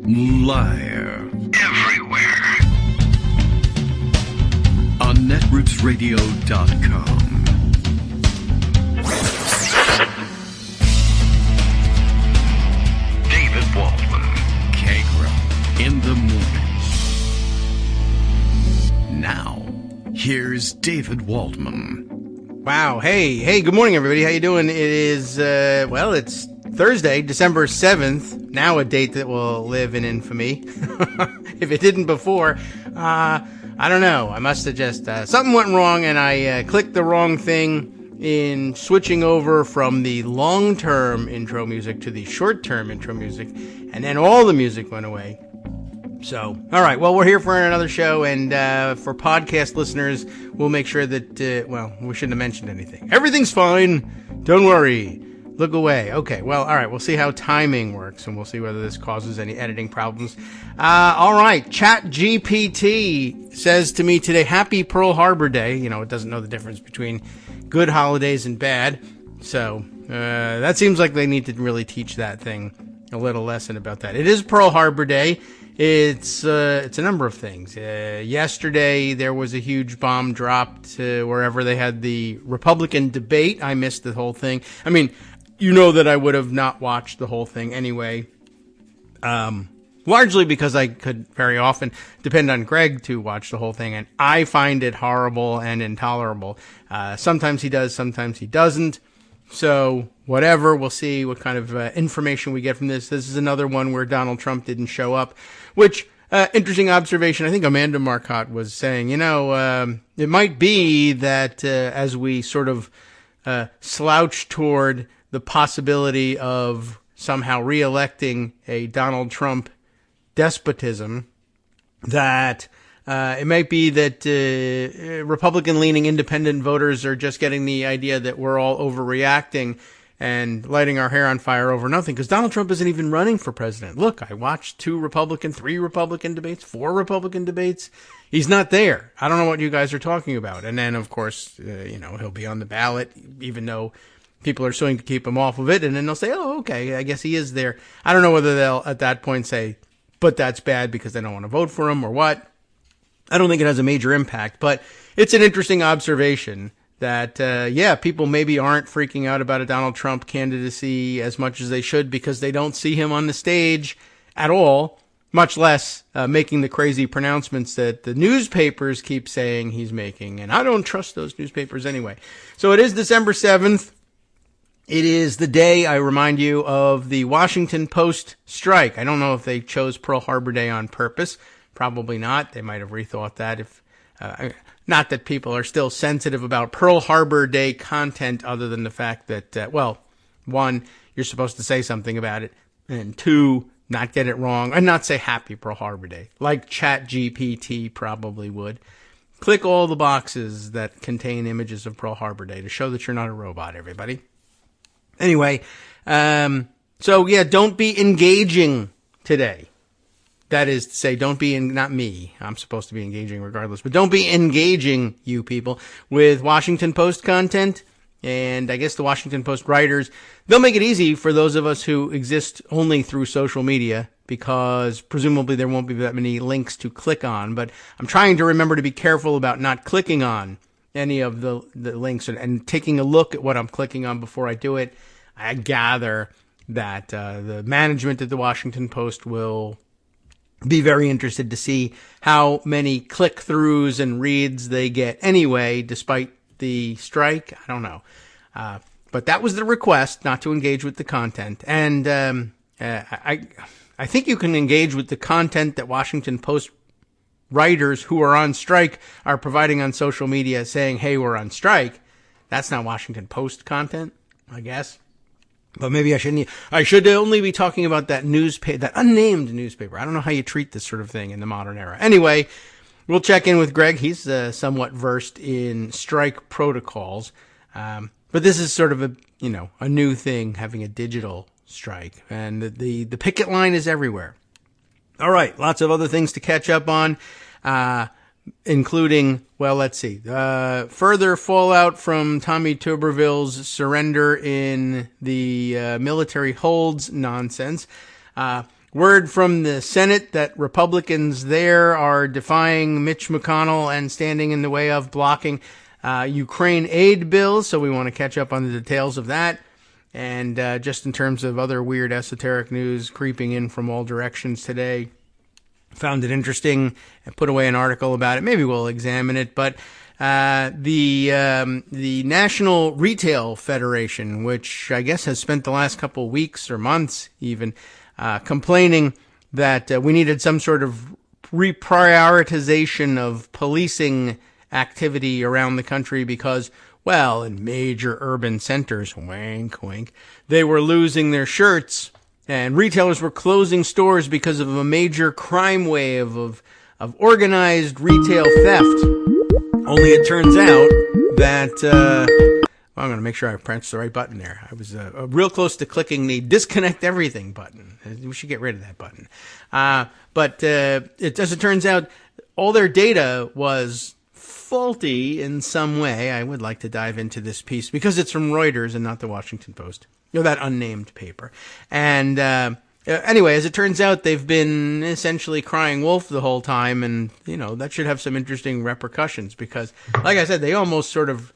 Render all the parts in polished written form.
Liar. Everywhere. On netrootsradio.com. David Waldman. Kagro. In the morning. Now, here's David Waldman. Wow. Hey, good morning, everybody. How you doing? It is, it's Thursday, December 7th. Now a date that will live in infamy. If it didn't before, I don't know. I must have just, something went wrong and I clicked the wrong thing in switching over from the long-term intro music to the short-term intro music. And then all the music went away. So, all right. Well, we're here for another show, and for podcast listeners, we'll make sure that, we shouldn't have mentioned anything. Everything's fine. Don't worry. Look away. Okay. Well, all right. We'll see how timing works, and we'll see whether this causes any editing problems. All right. ChatGPT says to me today, Happy Pearl Harbor Day. You know, it doesn't know the difference between good holidays and bad. So, that seems like they need to really teach that thing a little lesson about that. It is Pearl Harbor Day. It's a number of things. Yesterday there was a huge bomb dropped wherever they had the Republican debate. I missed the whole thing. I mean, you know that I would have not watched the whole thing anyway. Largely because I could very often depend on Greg to watch the whole thing, and I find it horrible and intolerable. Sometimes he does, sometimes he doesn't. So, whatever, we'll see what kind of information we get from this. This is another one where Donald Trump didn't show up, which, interesting observation. I think Amanda Marcotte was saying, it might be that as we sort of slouch toward the possibility of somehow re-electing a Donald Trump despotism, that it might be that Republican-leaning independent voters are just getting the idea that we're all overreacting and lighting our hair on fire over nothing, because Donald Trump isn't even running for president. Look, I watched 3 Republican debates, 4 Republican debates. He's not there. I don't know what you guys are talking about. And then, of course, he'll be on the ballot, even though people are suing to keep him off of it. And then they'll say, oh, okay, I guess he is there. I don't know whether they'll at that point say, but that's bad because they don't want to vote for him or what. I don't think it has a major impact, but it's an interesting observation that, people maybe aren't freaking out about a Donald Trump candidacy as much as they should because they don't see him on the stage at all, much less making the crazy pronouncements that the newspapers keep saying he's making. And I don't trust those newspapers anyway. So it is December 7th. It is the day, I remind you, of the Washington Post strike. I don't know if they chose Pearl Harbor Day on purpose. Probably not. They might have rethought that. If not that people are still sensitive about Pearl Harbor Day content, other than the fact that, 1, you're supposed to say something about it, and 2, not get it wrong, and not say Happy Pearl Harbor Day, like ChatGPT probably would. Click all the boxes that contain images of Pearl Harbor Day to show that you're not a robot, everybody. Anyway, don't be engaging today. That is to say, don't be, not me, I'm supposed to be engaging regardless, but don't be engaging, you people, with Washington Post content. And I guess the Washington Post writers, they'll make it easy for those of us who exist only through social media, because presumably there won't be that many links to click on. But I'm trying to remember to be careful about not clicking on any of the links and taking a look at what I'm clicking on before I do it. I gather that the management at the Washington Post will be very interested to see how many click-throughs and reads they get anyway, despite the strike. I don't know. But that was the request, not to engage with the content. And I think you can engage with the content that Washington Post writers who are on strike are providing on social media saying, hey, we're on strike. That's not Washington Post content, I guess. But maybe I shouldn't. I should only be talking about that newspaper, that unnamed newspaper. I don't know how you treat this sort of thing in the modern era. Anyway, we'll check in with Greg. He's somewhat versed in strike protocols. But this is sort of a new thing, having a digital strike. And the picket line is everywhere. All right, lots of other things to catch up on. including, well, let's see, further fallout from Tommy Tuberville's surrender in the military holds nonsense. word from the Senate that Republicans there are defying Mitch McConnell and standing in the way of blocking Ukraine aid bills. So we want to catch up on the details of that. And just in terms of other weird esoteric news creeping in from all directions today, found it interesting and put away an article about it. Maybe we'll examine it. But the National Retail Federation, which I guess has spent the last couple of weeks or months even complaining that we needed some sort of reprioritization of policing activity around the country because, well, in major urban centers, wink, wink, they were losing their shirts and retailers were closing stores because of a major crime wave of organized retail theft. Only it turns out that, well, I'm going to make sure I pressed the right button there. I was real close to clicking the disconnect everything button. We should get rid of that button. But as it turns out, all their data was faulty in some way. I would like to dive into this piece because it's from Reuters and not the Washington Post, that unnamed paper. And anyway, as it turns out, they've been essentially crying wolf the whole time, and that should have some interesting repercussions because, like I said, they almost sort of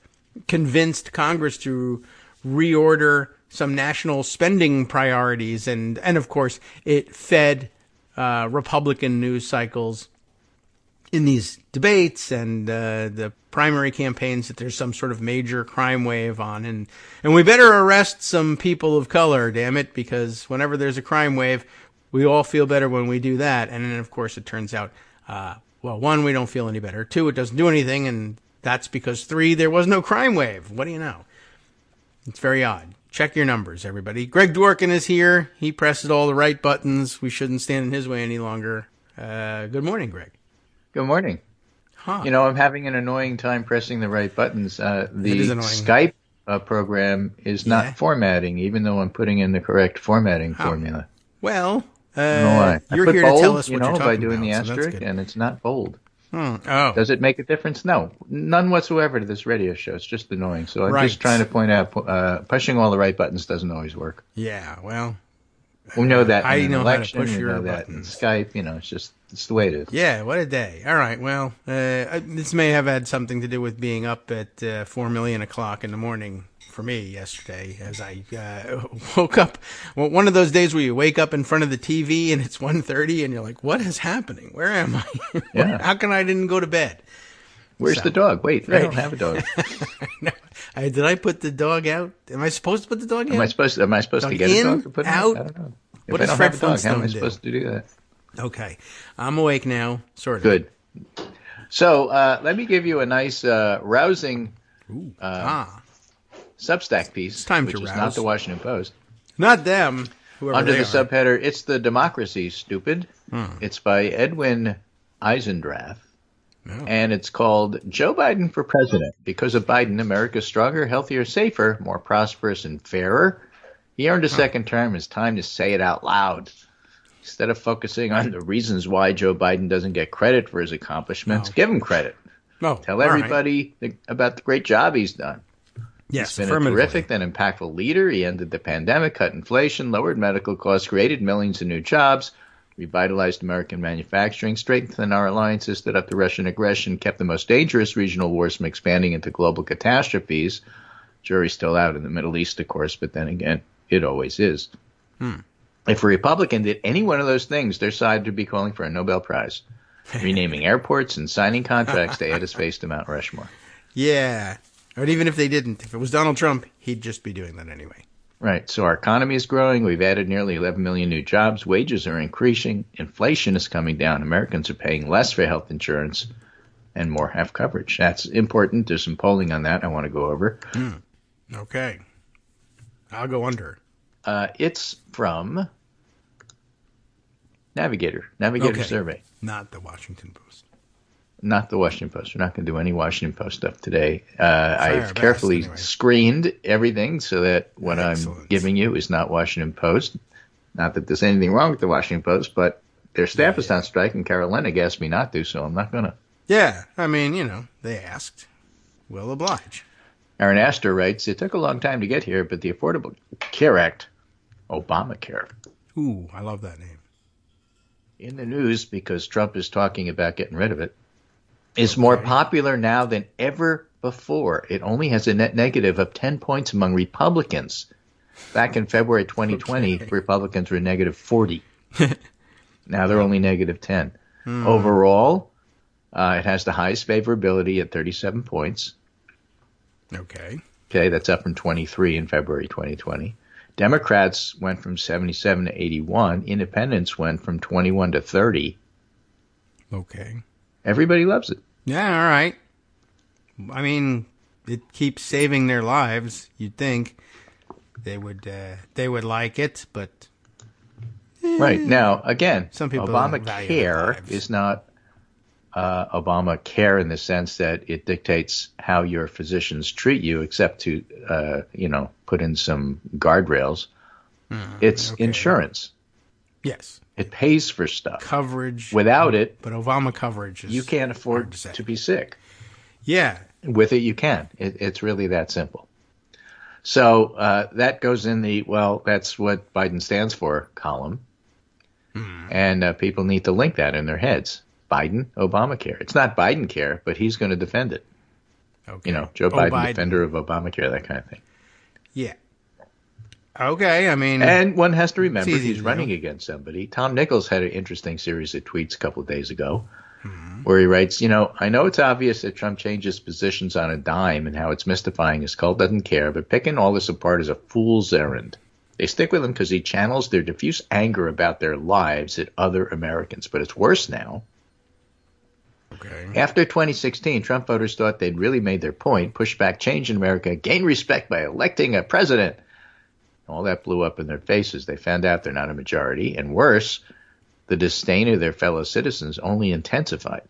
convinced Congress to reorder some national spending priorities, and of course it fed Republican news cycles in these debates and the primary campaigns that there's some sort of major crime wave on, and we better arrest some people of color, damn it, because whenever there's a crime wave, we all feel better when we do that. And then of course it turns out, well, one, we don't feel any better. Two, it doesn't do anything, and that's because three, there was no crime wave. What do you know? It's very odd. Check your numbers, everybody. Greg Dworkin is here. He presses all the right buttons. We shouldn't stand in his way any longer. Good morning, Greg. Good morning. Huh. I'm having an annoying time pressing the right buttons. The Skype program is not formatting, even though I'm putting in the correct formatting formula. Well, you're here bold, to tell us what you're talking by doing about, the so asterisk, and it's not bold. Oh. Does it make a difference? No, none whatsoever to this radio show. It's just annoying. So I'm just trying to point out pushing all the right buttons doesn't always work. Yeah, well, we know that I in know election, how to push your know that buttons. in Skype. It's the way it is. Yeah, what a day. All right, well, this may have had something to do with being up at 4 million o'clock in the morning for me yesterday as I woke up. Well, one of those days where you wake up in front of the TV and it's 1:30 and you're like, what is happening? Where am I? Yeah. How come I didn't go to bed? Where's the dog? Wait, I don't have a dog. No, did I put the dog out? Am I supposed to put the dog out? Am I supposed to get a dog to put out? I don't know. What if does I don't Fred have a dog, how am I Flintstone do? supposed to do that? Okay. I'm awake now, sort of. Good. So let me give you a nice, rousing Substack piece, which is not the Washington Post. Not them. Under the subheader, "It's the Democracy, Stupid." It's by Edwin Eisendrath. Oh. And it's called "Joe Biden for President. Because of Biden, America's stronger, healthier, safer, more prosperous, and fairer. He earned a second term. It's time to say it out loud. Instead of focusing on the reasons why Joe Biden doesn't get credit for his accomplishments, give him credit. Tell everybody about the great job he's done. Yes, he's been a terrific and impactful leader. He ended the pandemic, cut inflation, lowered medical costs, created millions of new jobs, revitalized American manufacturing, strengthened our alliances, stood up to Russian aggression, kept the most dangerous regional wars from expanding into global catastrophes. Jury's still out in the Middle East, of course, but then again, it always is. If a Republican did any one of those things, their side would be calling for a Nobel Prize, renaming airports and signing contracts to add his face to Mount Rushmore. Yeah. But even if they didn't, if it was Donald Trump, he'd just be doing that anyway. Right. So our economy is growing. We've added nearly 11 million new jobs. Wages are increasing. Inflation is coming down. Americans are paying less for health insurance and more have coverage. That's important. There's some polling on that I want to go over. Okay. I'll go under. It's from Navigator Survey. Not the Washington Post. Not the Washington Post. We're not going to do any Washington Post stuff today. I've carefully screened everything so that what I'm giving you is not Washington Post. Not that there's anything wrong with the Washington Post, but their staff is on strike, and Carol Lennig asked me not to, so I'm not going to. Yeah, I mean, they asked. We'll oblige. Aaron Astor writes, "It took a long time to get here, but the Affordable Care Act, Obamacare." Ooh, I love that name. in the news because Trump is talking about getting rid of it, is more popular now than ever before. It only has a net negative of 10 points among Republicans. Back in February 2020, Republicans were negative 40. Now they're only negative 10. Overall, it has the highest favorability at 37 points. Okay, that's up from 23 in February 2020. Democrats went from 77 to 81. Independents went from 21 to 30. Okay. Everybody loves it. Yeah, all right. I mean, it keeps saving their lives. You'd think they would like it, but right now, again, some people Obamacare is not Obamacare in the sense that it dictates how your physicians treat you, except to put in some guardrails. It's insurance. Yes. It pays for stuff. Coverage. Without it, but Obama coverage is you can't afford to be sick. Yeah. With it, you can. It's really that simple. So that goes in the, well, that's what Biden stands for column. And people need to link that in their heads. Biden, Obamacare. It's not Biden care, but he's going to defend it. Okay. Joe Biden, defender of Obamacare, that kind of thing. Yeah. Okay, I mean... And one has to remember he's running against somebody. Tom Nichols had an interesting series of tweets a couple of days ago where he writes, I know it's obvious that Trump changes positions on a dime and how it's mystifying his cult doesn't care, but picking all this apart is a fool's errand. They stick with him because he channels their diffuse anger about their lives at other Americans. But it's worse now. Okay. After 2016, Trump voters thought they'd really made their point, pushed back change in America, gained respect by electing a president. All that blew up in their faces. They found out they're not a majority. And worse, the disdain of their fellow citizens only intensified.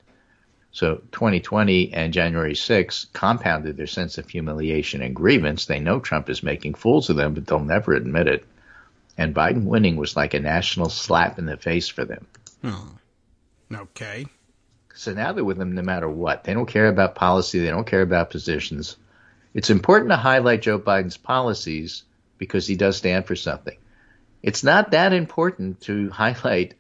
So 2020 and January 6 compounded their sense of humiliation and grievance. They know Trump is making fools of them, but they'll never admit it. And Biden winning was like a national slap in the face for them. Okay. So now they're with him no matter what. They don't care about policy. They don't care about positions. It's important to highlight Joe Biden's policies because he does stand for something. It's not that important to highlight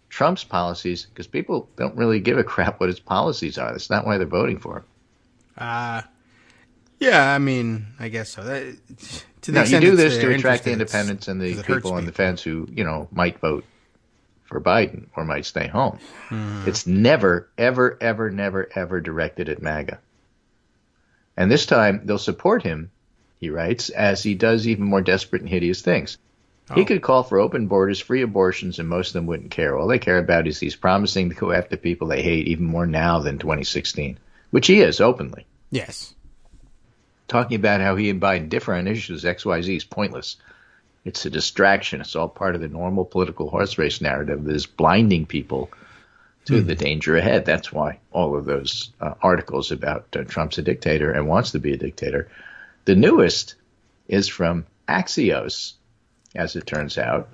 Trump's policies because people don't really give a crap what his policies are. That's not why they're voting for him. Yeah, I mean, I guess so. To the now, you extent do it's this to their attract the interest, independents and the it hurts people on the people. fence who, might vote for Biden or might stay home. It's never, ever, ever, never, ever directed at MAGA. And this time they'll support him, he writes, as he does even more desperate and hideous things. He could call for open borders, free abortions, and most of them wouldn't care. All they care about is he's promising to go after people they hate even more now than 2016, which he is openly. Yes. Talking about how he and Biden differ on issues XYZ is pointless. It's a distraction. It's all part of the normal political horse race narrative that is blinding people to the danger ahead. That's why all of those articles about Trump's a dictator and wants to be a dictator. The newest is from Axios, as it turns out,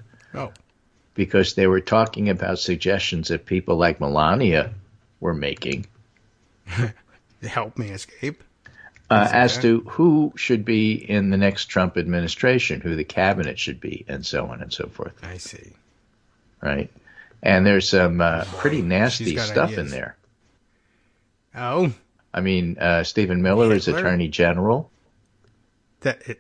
because they were talking about suggestions that people like Melania were making. Help me escape. As to who should be in the next Trump administration, who the cabinet should be, and so on and so forth. I see. Right? And there's some pretty nasty stuff ideas in there. Oh. I mean, Stephen Miller is Attorney General. That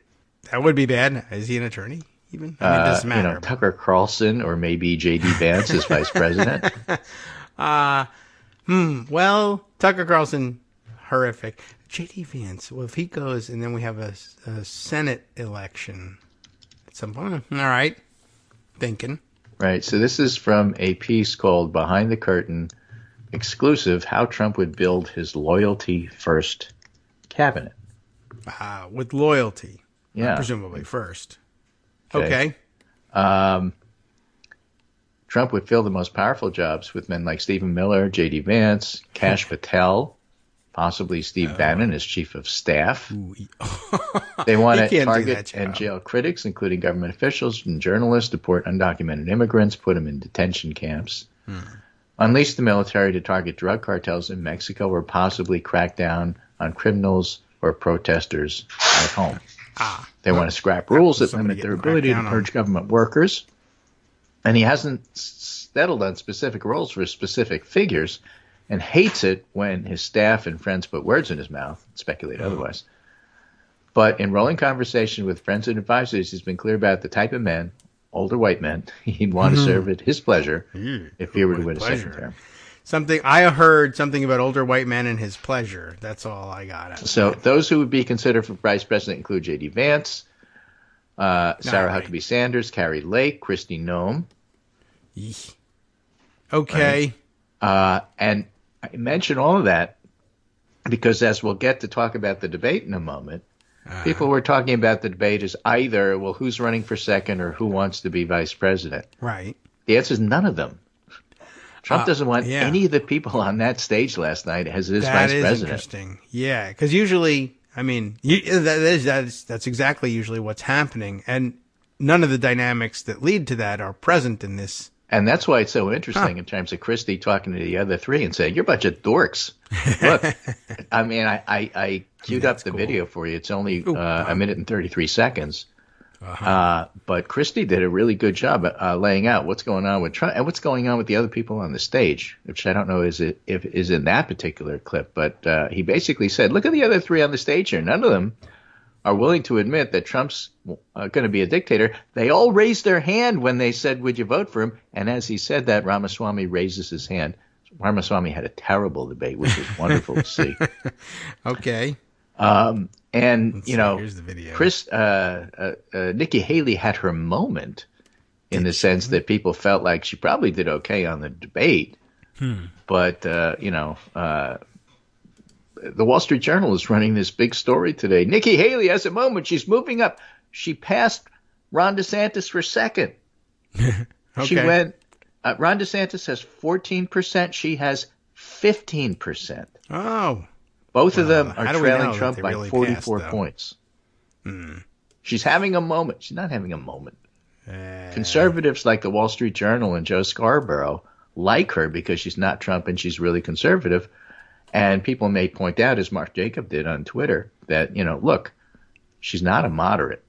would be bad. Is he an attorney even? I mean, it doesn't matter. Tucker Carlson or maybe J.D. Vance as vice president. Well, Tucker Carlson, horrific. J.D. Vance, well, if he goes and then we have a Senate election at some point, all right, thinking. Right, so this is from a piece called Behind the Curtain, exclusive, How Trump Would Build His Loyalty First Cabinet. With loyalty, presumably first. Okay. Trump would fill the most powerful jobs with men like Stephen Miller, J.D. Vance, Kash Patel, possibly Steve Bannon as chief of staff. They want to target and jail critics, including government officials and journalists, deport undocumented immigrants, put them in detention camps, unleash the military to target drug cartels in Mexico, or possibly crack down on criminals or protesters at home. They want to scrap rules that limit their ability to purge government workers And he hasn't settled on specific roles for specific figures and hates it when his staff and friends put words in his mouth and speculate otherwise. But in rolling conversation with friends and advisors, he's been clear about the type of men, older white men, he'd want to serve at his pleasure if he were to win a second term. I heard something about older white men and his pleasure. That's all I got out of So that. those who would be considered for vice president include J.D. Vance, Sarah Huckabee Sanders, Carrie Lake, Kristi Noem. Eesh. Okay. And I mention all of that because as we'll get to talk about the debate in a moment, people were talking about the debate as either, well, who's running for second or who wants to be vice president. Right. The answer is none of them. Trump doesn't want any of the people on that stage last night as his vice president. That is interesting. Yeah, because usually, I mean, that's exactly usually what's happening. And none of the dynamics that lead to that are present in this. And that's why it's so interesting in terms of Christie talking to the other three and saying, you're a bunch of dorks. Look, I mean, I queued up the video for you. It's only a minute and 33 seconds. But Christie did a really good job laying out what's going on with Trump and what's going on with the other people on the stage, which I don't know is in that particular clip. But he basically said, look at the other three on the stage here. None of them are willing to admit that Trump's going to be a dictator. They all raised their hand when they said, would you vote for him? And as he said that, Ramaswamy raises his hand. Ramaswamy had a terrible debate, which was wonderful to see. Okay. And, you know, here's the video. Nikki Haley had her moment in the sense that people felt like she probably did okay on the debate. But, you know, the Wall Street Journal is running this big story today. Nikki Haley has a moment. She's moving up. She passed Ron DeSantis for second. Okay. She went, Ron DeSantis has 14%. She has 15%. Oh. Both of them are how do we trailing know Trump that they by really 44 passed, points. She's having a moment. She's not having a moment. Conservatives like the Wall Street Journal and Joe Scarborough like her because she's not Trump and she's really conservative. And people may point out, as Mark Jacob did on Twitter, that, you know, look, she's not a moderate.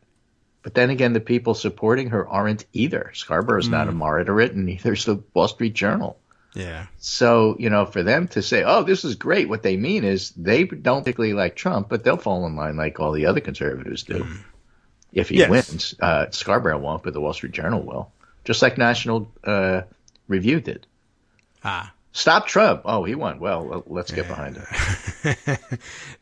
But then again, the people supporting her aren't either. Scarborough's not a moderate, and neither is the Wall Street Journal. Yeah. So, you know, for them to say, oh, this is great, what they mean is they don't particularly like Trump, but they'll fall in line like all the other conservatives do. If he wins, Scarborough won't, but the Wall Street Journal will. Just like National Review did. Stop Trump. Oh, he won. Well, let's get behind him.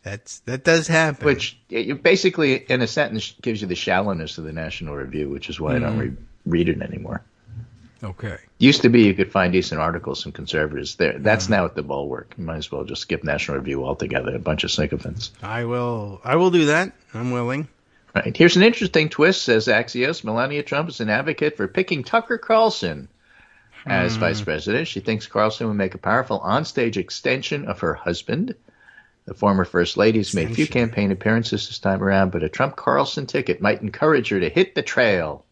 That does happen. Which basically, in a sentence, gives you the shallowness of the National Review, which is why I don't read it anymore. Okay. Used to be you could find decent articles from conservatives there. That's now at the bulwark. You might as well just skip National Review altogether. A bunch of sycophants. I will do that. I'm willing. Right. Here's an interesting twist, says Axios. Melania Trump is an advocate for picking Tucker Carlson as vice president. She thinks Carlson would make a powerful onstage extension of her husband. The former First Lady has made few campaign appearances this time around, but a Trump-Carlson ticket might encourage her to hit the trail.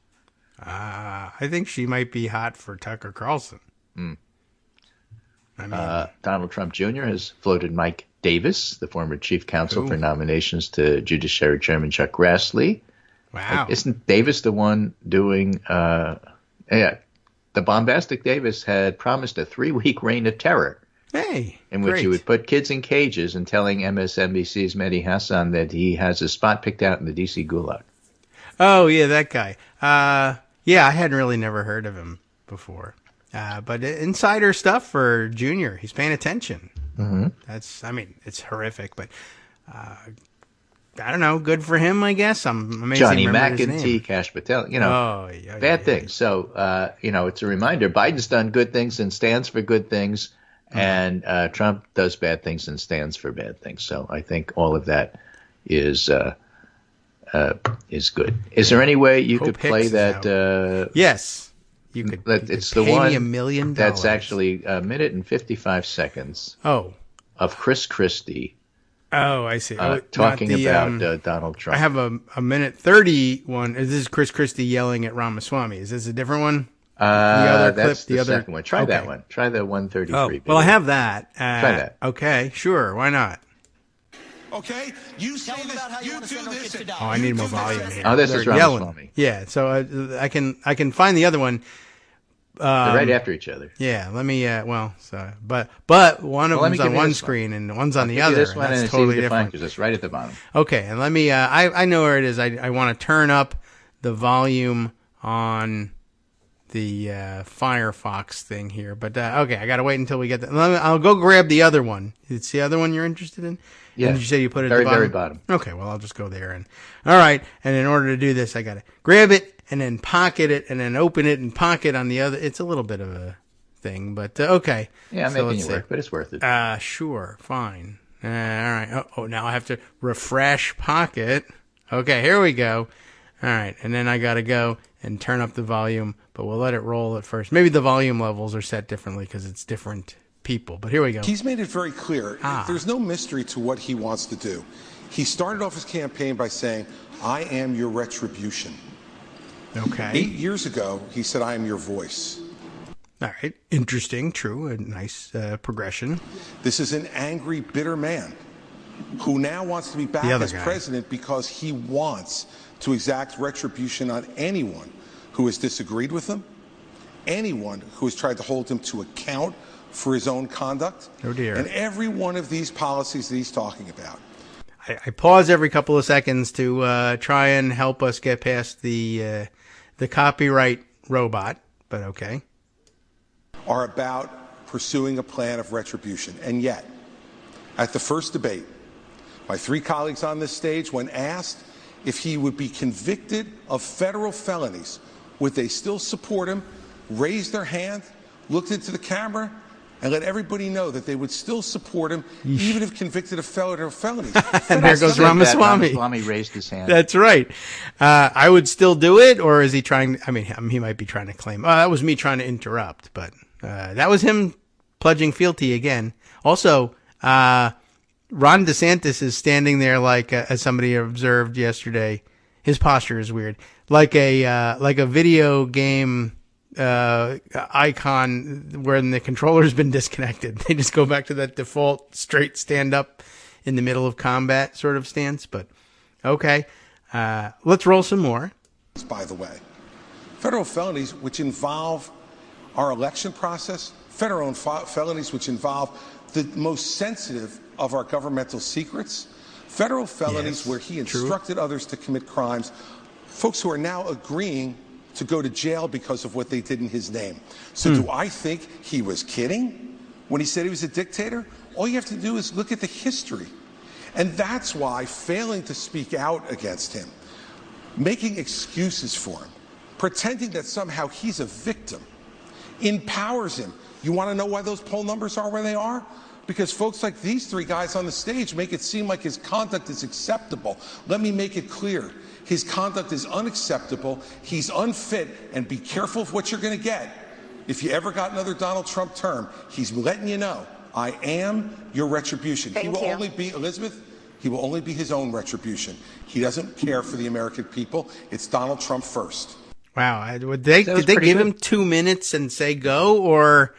I think she might be hot for Tucker Carlson. I mean, Donald Trump Jr. has floated Mike Davis, the former chief counsel, for nominations to Judiciary Chairman Chuck Grassley. Wow. Isn't Davis the one doing the bombastic Davis had promised a 3-week reign of terror. Hey, in which he would put kids in cages and telling MSNBC's Mehdi Hassan that he has a spot picked out in the D.C. Gulag. Oh, yeah, that guy. Yeah, I hadn't really never heard of him before. But insider stuff for Junior. He's paying attention. Mm-hmm. It's horrific, but I don't know. Good for him, I guess. I'm amazed Johnny he remembered his name. McEntee, Cash Patel, yeah, bad things. So, it's a reminder. Biden's done good things and stands for good things, and Trump does bad things and stands for bad things. So I think all of that is good. Is there any way you could play that? Yes. You could it's pay the one me $1 million. That's actually a minute and 55 seconds. Oh. Of Chris Christie. Oh, I see. Talking about Donald Trump. I have a minute 30 one. This is Chris Christie yelling at Ramaswamy. Is this a different one? That's the second one. Try that one. Try the 133. Oh, well, I have that. Try that. Okay, sure. Why not? Okay, you say this, you do this. Oh, I need more volume here. Oh, this is Ramaswamy. Yeah, so I can find the other one. They're right after each other. Yeah, let me. But one of them's on one screen and one's on the other. This one, and and that's it's totally easy to find different. because it's right at the bottom. Okay, and let me. I know where it is. I want to turn up the volume on the Firefox thing here, but okay, I got to wait until we get that. I'll go grab the other one. It's the other one you're interested in. Yeah. And did you say you put it very, at the bottom? very bottom. Okay, well, I'll just go there. And all right, and in order to do this, I got to grab it and then pocket it and then open it and pocket on the other. It's a little bit of a thing, but okay. Yeah, I'm making it work, but it's worth it. Sure, fine. All right. Oh, now I have to refresh pocket. Okay, here we go. All right, and then I got to go and turn up the volume, but we'll let it roll at first. Maybe the volume levels are set differently because it's different people, but here we go. He's made it very clear. There's no mystery to what he wants to do. He started off his campaign by saying, I am your retribution. Okay. 8 years ago, he said, I am your voice. All right. Interesting. True. A nice progression. This is an angry, bitter man who now wants to be back as president because he wants to exact retribution on anyone who has disagreed with him, anyone who has tried to hold him to account for his own conduct. Oh, dear. And every one of these policies that he's talking about. I pause every couple of seconds to try and help us get past the copyright robot, but okay. Are about pursuing a plan of retribution. And yet, at the first debate, my three colleagues on this stage, when asked if he would be convicted of federal felonies, would they still support him, raise their hand, looked into the camera, and let everybody know that they would still support him, even if convicted of federal felonies. And there goes Ramaswamy. Ramaswamy raised his hand. That's right. I would still do it, or is he trying? I mean, he might be trying to claim. That was me trying to interrupt, but that was him pledging fealty again. Also, Ron DeSantis is standing there like, as somebody observed yesterday, his posture is weird, like a video game icon where the controller's been disconnected. They just go back to that default straight stand up in the middle of combat sort of stance. But okay, let's roll some more. By the way, federal felonies which involve our election process, federal felonies which involve the most sensitive of our governmental secrets, federal felonies where he instructed others to commit crimes, folks who are now agreeing to go to jail because of what they did in his name. So do I think he was kidding when he said he was a dictator? All you have to do is look at the history. And that's why failing to speak out against him, making excuses for him, pretending that somehow he's a victim, empowers him. You want to know why those poll numbers are where they are? Because folks like these three guys on the stage make it seem like his conduct is acceptable. Let me make it clear. His conduct is unacceptable. He's unfit, and be careful of what you're going to get. If you ever got another Donald Trump term, he's letting you know, I am your retribution. He will only be, Elizabeth, he will only be his own retribution. He doesn't care for the American people. It's Donald Trump first. Wow. Did they give him 2 minutes and say go, or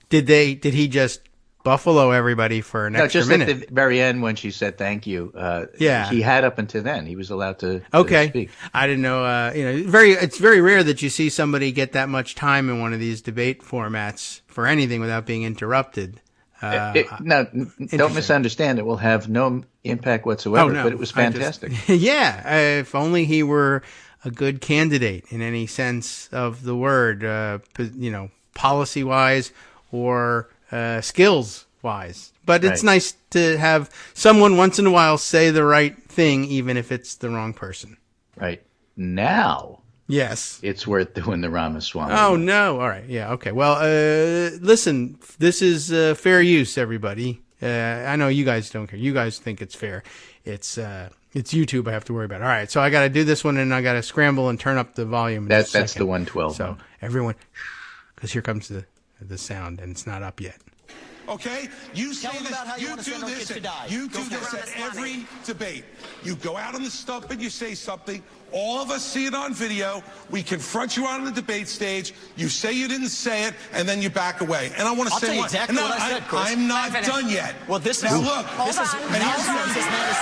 did he just buffalo everybody for an extra minute? Just at the very end when she said thank you. He had up until then. He was allowed to speak. I didn't know. It's very rare that you see somebody get that much time in one of these debate formats for anything without being interrupted. Don't misunderstand. It will have no impact whatsoever. But it was fantastic. If only he were a good candidate in any sense of the word, policy wise or skills wise. But it's nice to have someone once in a while say the right thing, even if it's the wrong person. Right. Now. Yes. It's worth doing the Ramaswamy. Oh, no. All right. Yeah. Okay. Well, listen, this is fair use, everybody. I know you guys don't care. You guys think it's fair. It's YouTube I have to worry about. All right. So I got to do this one, and I got to scramble and turn up the volume. That's the 112. So everyone, because here comes the sound, and it's not up yet. Okay? You say this, you do this at every debate. You go out on the stump and you say something. All of us see it on video. We confront you on the debate stage. You say you didn't say it, and then you back away. And I want to say what? Exactly what I said, Chris. I'm not done yet. Well, this now is... look. This is not his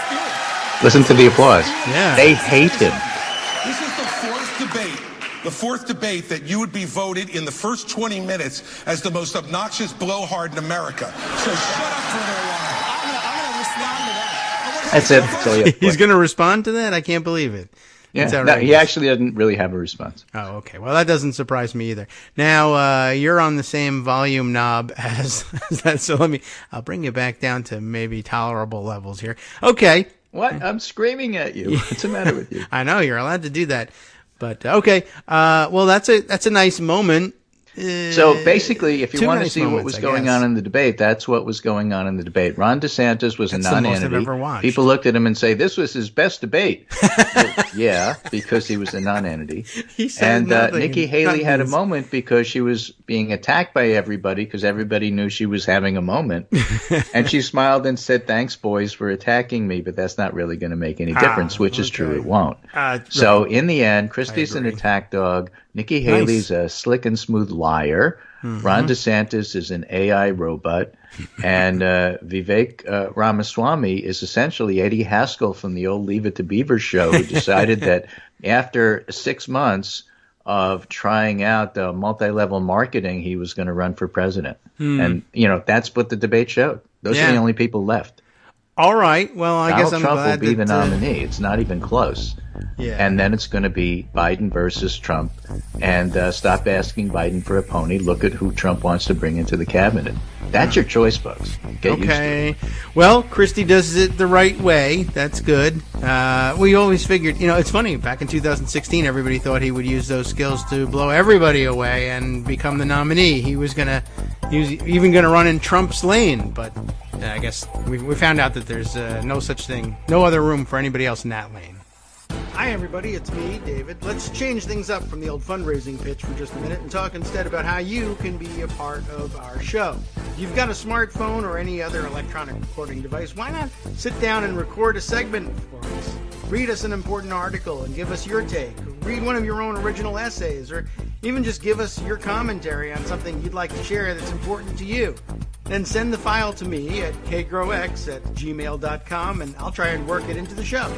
theory. Listen to the applause. Yeah. They hate him. This is the fourth debate the fourth debate that you would be voted in the first 20 minutes as the most obnoxious blowhard in America. So shut up for a little while. I'm gonna respond to that. That's it. That's all you have to He's play. going to respond to that? I can't believe it. It's Yeah, no, outrageous. he actually doesn't really have a response. Oh, okay. Well, that doesn't surprise me either. Now, you're on the same volume knob as that, so I'll bring you back down to maybe tolerable levels here. Okay. What? I'm screaming at you. What's the matter with you? I know, you're allowed to do that. But, okay. Well, that's a nice moment. So basically, if you Two want to nice see what moments, was I going guess. on in the debate, that's what was going on in the debate. Ron DeSantis was That's a the most I've non-entity. ever watched. People looked at him and say, this was his best debate. Well, yeah, because he was a non-entity. He said And nothing. Nikki Haley had a Nothing. moment because she was being attacked by everybody because everybody knew she was having a moment. And she smiled and said, thanks, boys, for attacking me, but that's not really going to make any difference, which is true. okay. It won't. So in the end, Christie's an attack dog. Nikki Haley's a slick and smooth liar. Ron DeSantis is an AI robot, and Vivek Ramaswamy is essentially Eddie Haskell from the old Leave It to Beaver show, who decided that after 6 months of trying out multi-level marketing, he was going to run for president. And, that's what the debate showed. Those are the only people left. All right. Well, I guess Donald I'm Trump glad will be that, the nominee. It's not even close. Yeah. And then it's going to be Biden versus Trump. And stop asking Biden for a pony. Look at who Trump wants to bring into the cabinet. That's your choice, folks. Get used to it. Okay. Well, Christie does it the right way. That's good. We always figured, it's funny. Back in 2016, everybody thought he would use those skills to blow everybody away and become the nominee. He was even going to run in Trump's lane. But I guess we found out that there's no such thing, no other room for anybody else in that lane. Hi, everybody. It's me, David. Let's change things up from the old fundraising pitch for just a minute and talk instead about how you can be a part of our show. If you've got a smartphone or any other electronic recording device, why not sit down and record a segment for us? Read us an important article and give us your take. Read one of your own original essays, or even just give us your commentary on something you'd like to share that's important to you. Then send the file to me at kagrox@gmail.com, and I'll try and work it into the show.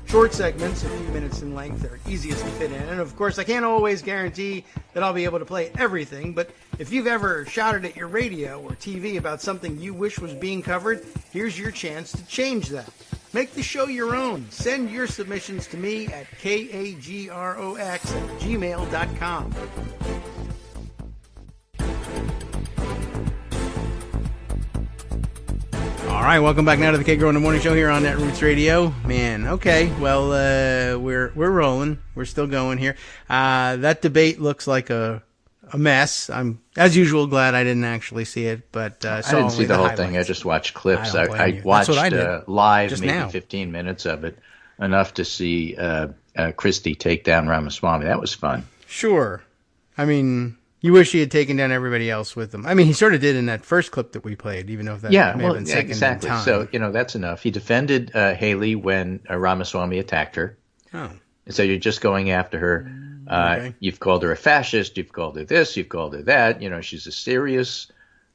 Short segments, a few minutes in length, are easiest to fit in. And of course, I can't always guarantee that I'll be able to play everything, but if you've ever shouted at your radio or TV about something you wish was being covered, here's your chance to change that. Make the show your own. Send your submissions to me at kagrox@gmail.com. All right, welcome back now to the Kagro in the Morning Show here on Netroots Radio. Man, okay, well, we're rolling. We're still going here. That debate looks like a mess. I'm, as usual, glad I didn't actually see it, but I didn't see the whole thing. I just watched clips. I watched live just maybe now. 15 minutes of it, enough to see Christie take down Ramaswamy. That was fun. Sure. I mean, you wish he had taken down everybody else with him. I mean, he sort of did in that first clip that we played, even though that may have been second exactly. in time. So, that's enough. He defended Haley when Ramaswamy attacked her. Oh. And so you're just going after her. Okay. You've called her a fascist. You've called her this. You've called her that. She's a serious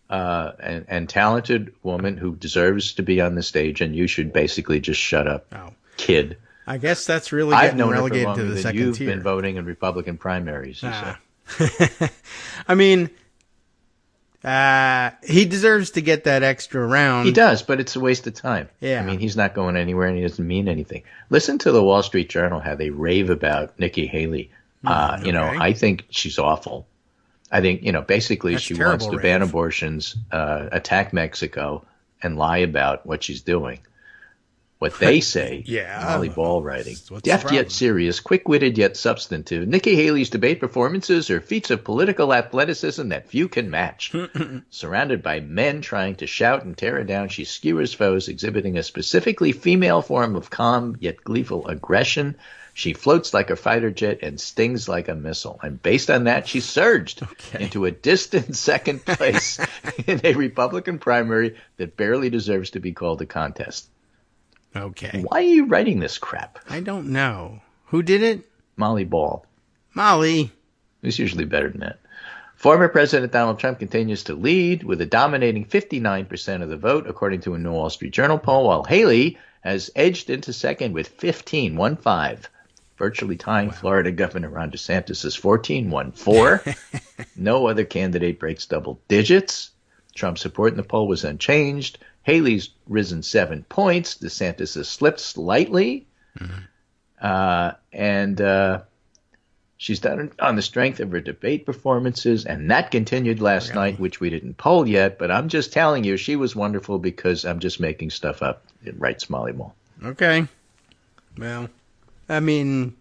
and talented woman who deserves to be on the stage, and you should basically just shut up, kid. I guess that's really I've getting known her for relegated to longer the than second you've tier. been voting in Republican primaries. You say. I mean, he deserves to get that extra round. He does, but it's a waste of time. Yeah. I mean, he's not going anywhere, and he doesn't mean anything. Listen to the Wall Street Journal, how they rave about Nikki Haley. I think she's awful. I think, basically That's she wants to terrible ban rave. abortions, attack Mexico, and lie about what she's doing. What they say, Molly Ball writing. what's the Deft problem? yet serious, quick-witted yet substantive. Nikki Haley's debate performances are feats of political athleticism that few can match. Surrounded by men trying to shout and tear her down, she skewers foes, exhibiting a specifically female form of calm yet gleeful aggression. She floats like a fighter jet and stings like a missile. And based on that, she surged into a distant second place in a Republican primary that barely deserves to be called a contest. Okay. Why are you writing this crap? I don't know. Who did it? Molly Ball. Molly. It's usually better than that. Former President Donald Trump continues to lead with a dominating 59% of the vote, according to a New Wall Street Journal poll, while Haley has edged into second with 15. virtually tying Florida Governor Ron DeSantis' 14-1-4. No other candidate breaks double digits. Trump's support in the poll was unchanged. Haley's risen 7 points. DeSantis has slipped slightly. And she's done it on the strength of her debate performances, and that continued last night, which we didn't poll yet. But I'm just telling you, she was wonderful because I'm just making stuff up. It writes Molly Mall. Okay. Well, I mean,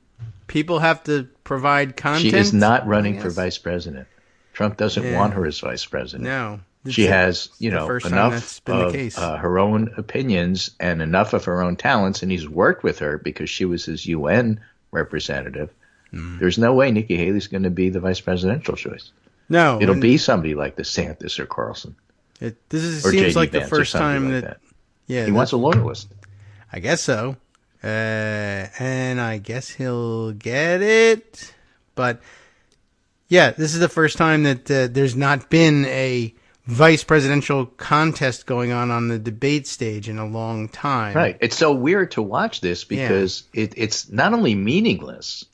people have to provide content. She is not running for vice president. Trump doesn't want her as vice president. No. She has, enough of her own opinions and enough of her own talents, and he's worked with her because she was his UN representative. There's no way Nikki Haley's going to be the vice presidential choice. No. It'll be somebody like DeSantis or Carlson. This or seems J.D. like the Vance first time like that... Yeah, he wants a loyalist. I guess so. And I guess he'll get it. But, yeah, this is the first time that there's not been a vice presidential contest going on the debate stage in a long time. Right. It's so weird to watch this because it's not only meaningless,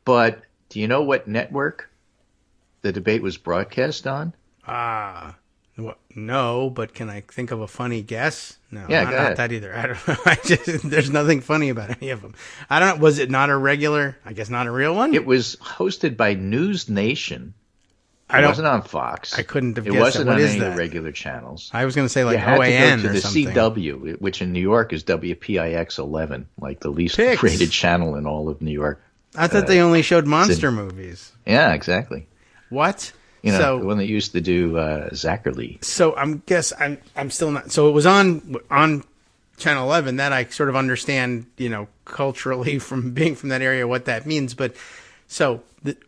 but do you know what network the debate was broadcast on? No, but can I think of a funny guess? No, yeah, not that either. I don't know. There's nothing funny about any of them. I don't know. Was it not a regular? I guess not a real one? It was hosted by News Nation. It wasn't on Fox. I couldn't have guessed it. Wasn't on any of the regular channels. I was going to say like you had OAN to go to or the something. CW, which in New York is WPIX 11, like the least rated channel in all of New York. I thought they only showed monster movies. Yeah, exactly. What? The one that used to do Zachary. So I'm still not. So it was on Channel 11. That I sort of understand, culturally from being from that area, what that means. But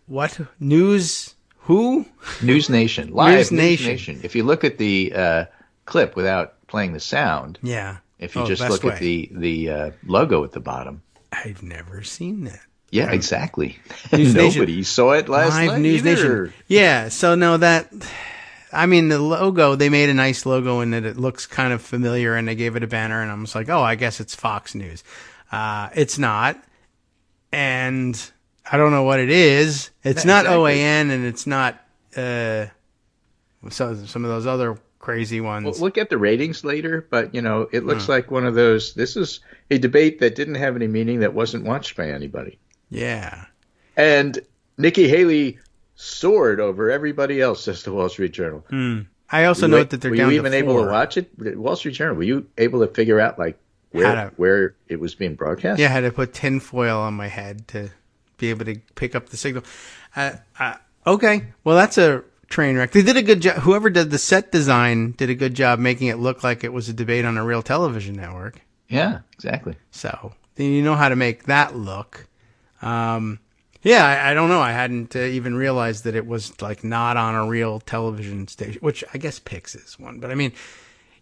what news? Who? News Nation. Live News Nation. If you look at the clip without playing the sound. Yeah. If you just look at the logo at the bottom. I've never seen that. Yeah, exactly. News Nobody saw it last night News either. Nation. Yeah, so no, the logo, they made a nice logo and it looks kind of familiar and they gave it a banner and I'm just like, oh, I guess it's Fox News. It's not. And I don't know what it is. It's not OAN and it's not some of those other crazy ones. We'll get the ratings later, but, it looks like one of those. This is a debate that didn't have any meaning, that wasn't watched by anybody. Yeah. And Nikki Haley soared over everybody else, says the Wall Street Journal. I also note that they're down to 4. Were you even able to watch it? Wall Street Journal, were you able to figure out where it was being broadcast? Yeah, I had to put tinfoil on my head to be able to pick up the signal. Okay, well, that's a train wreck. They did a good job. Whoever did the set design did a good job making it look like it was a debate on a real television network. Yeah, exactly. So then you know how to make that look. I don't know. I hadn't even realized that it was like not on a real television station, which I guess Pix is one. But I mean,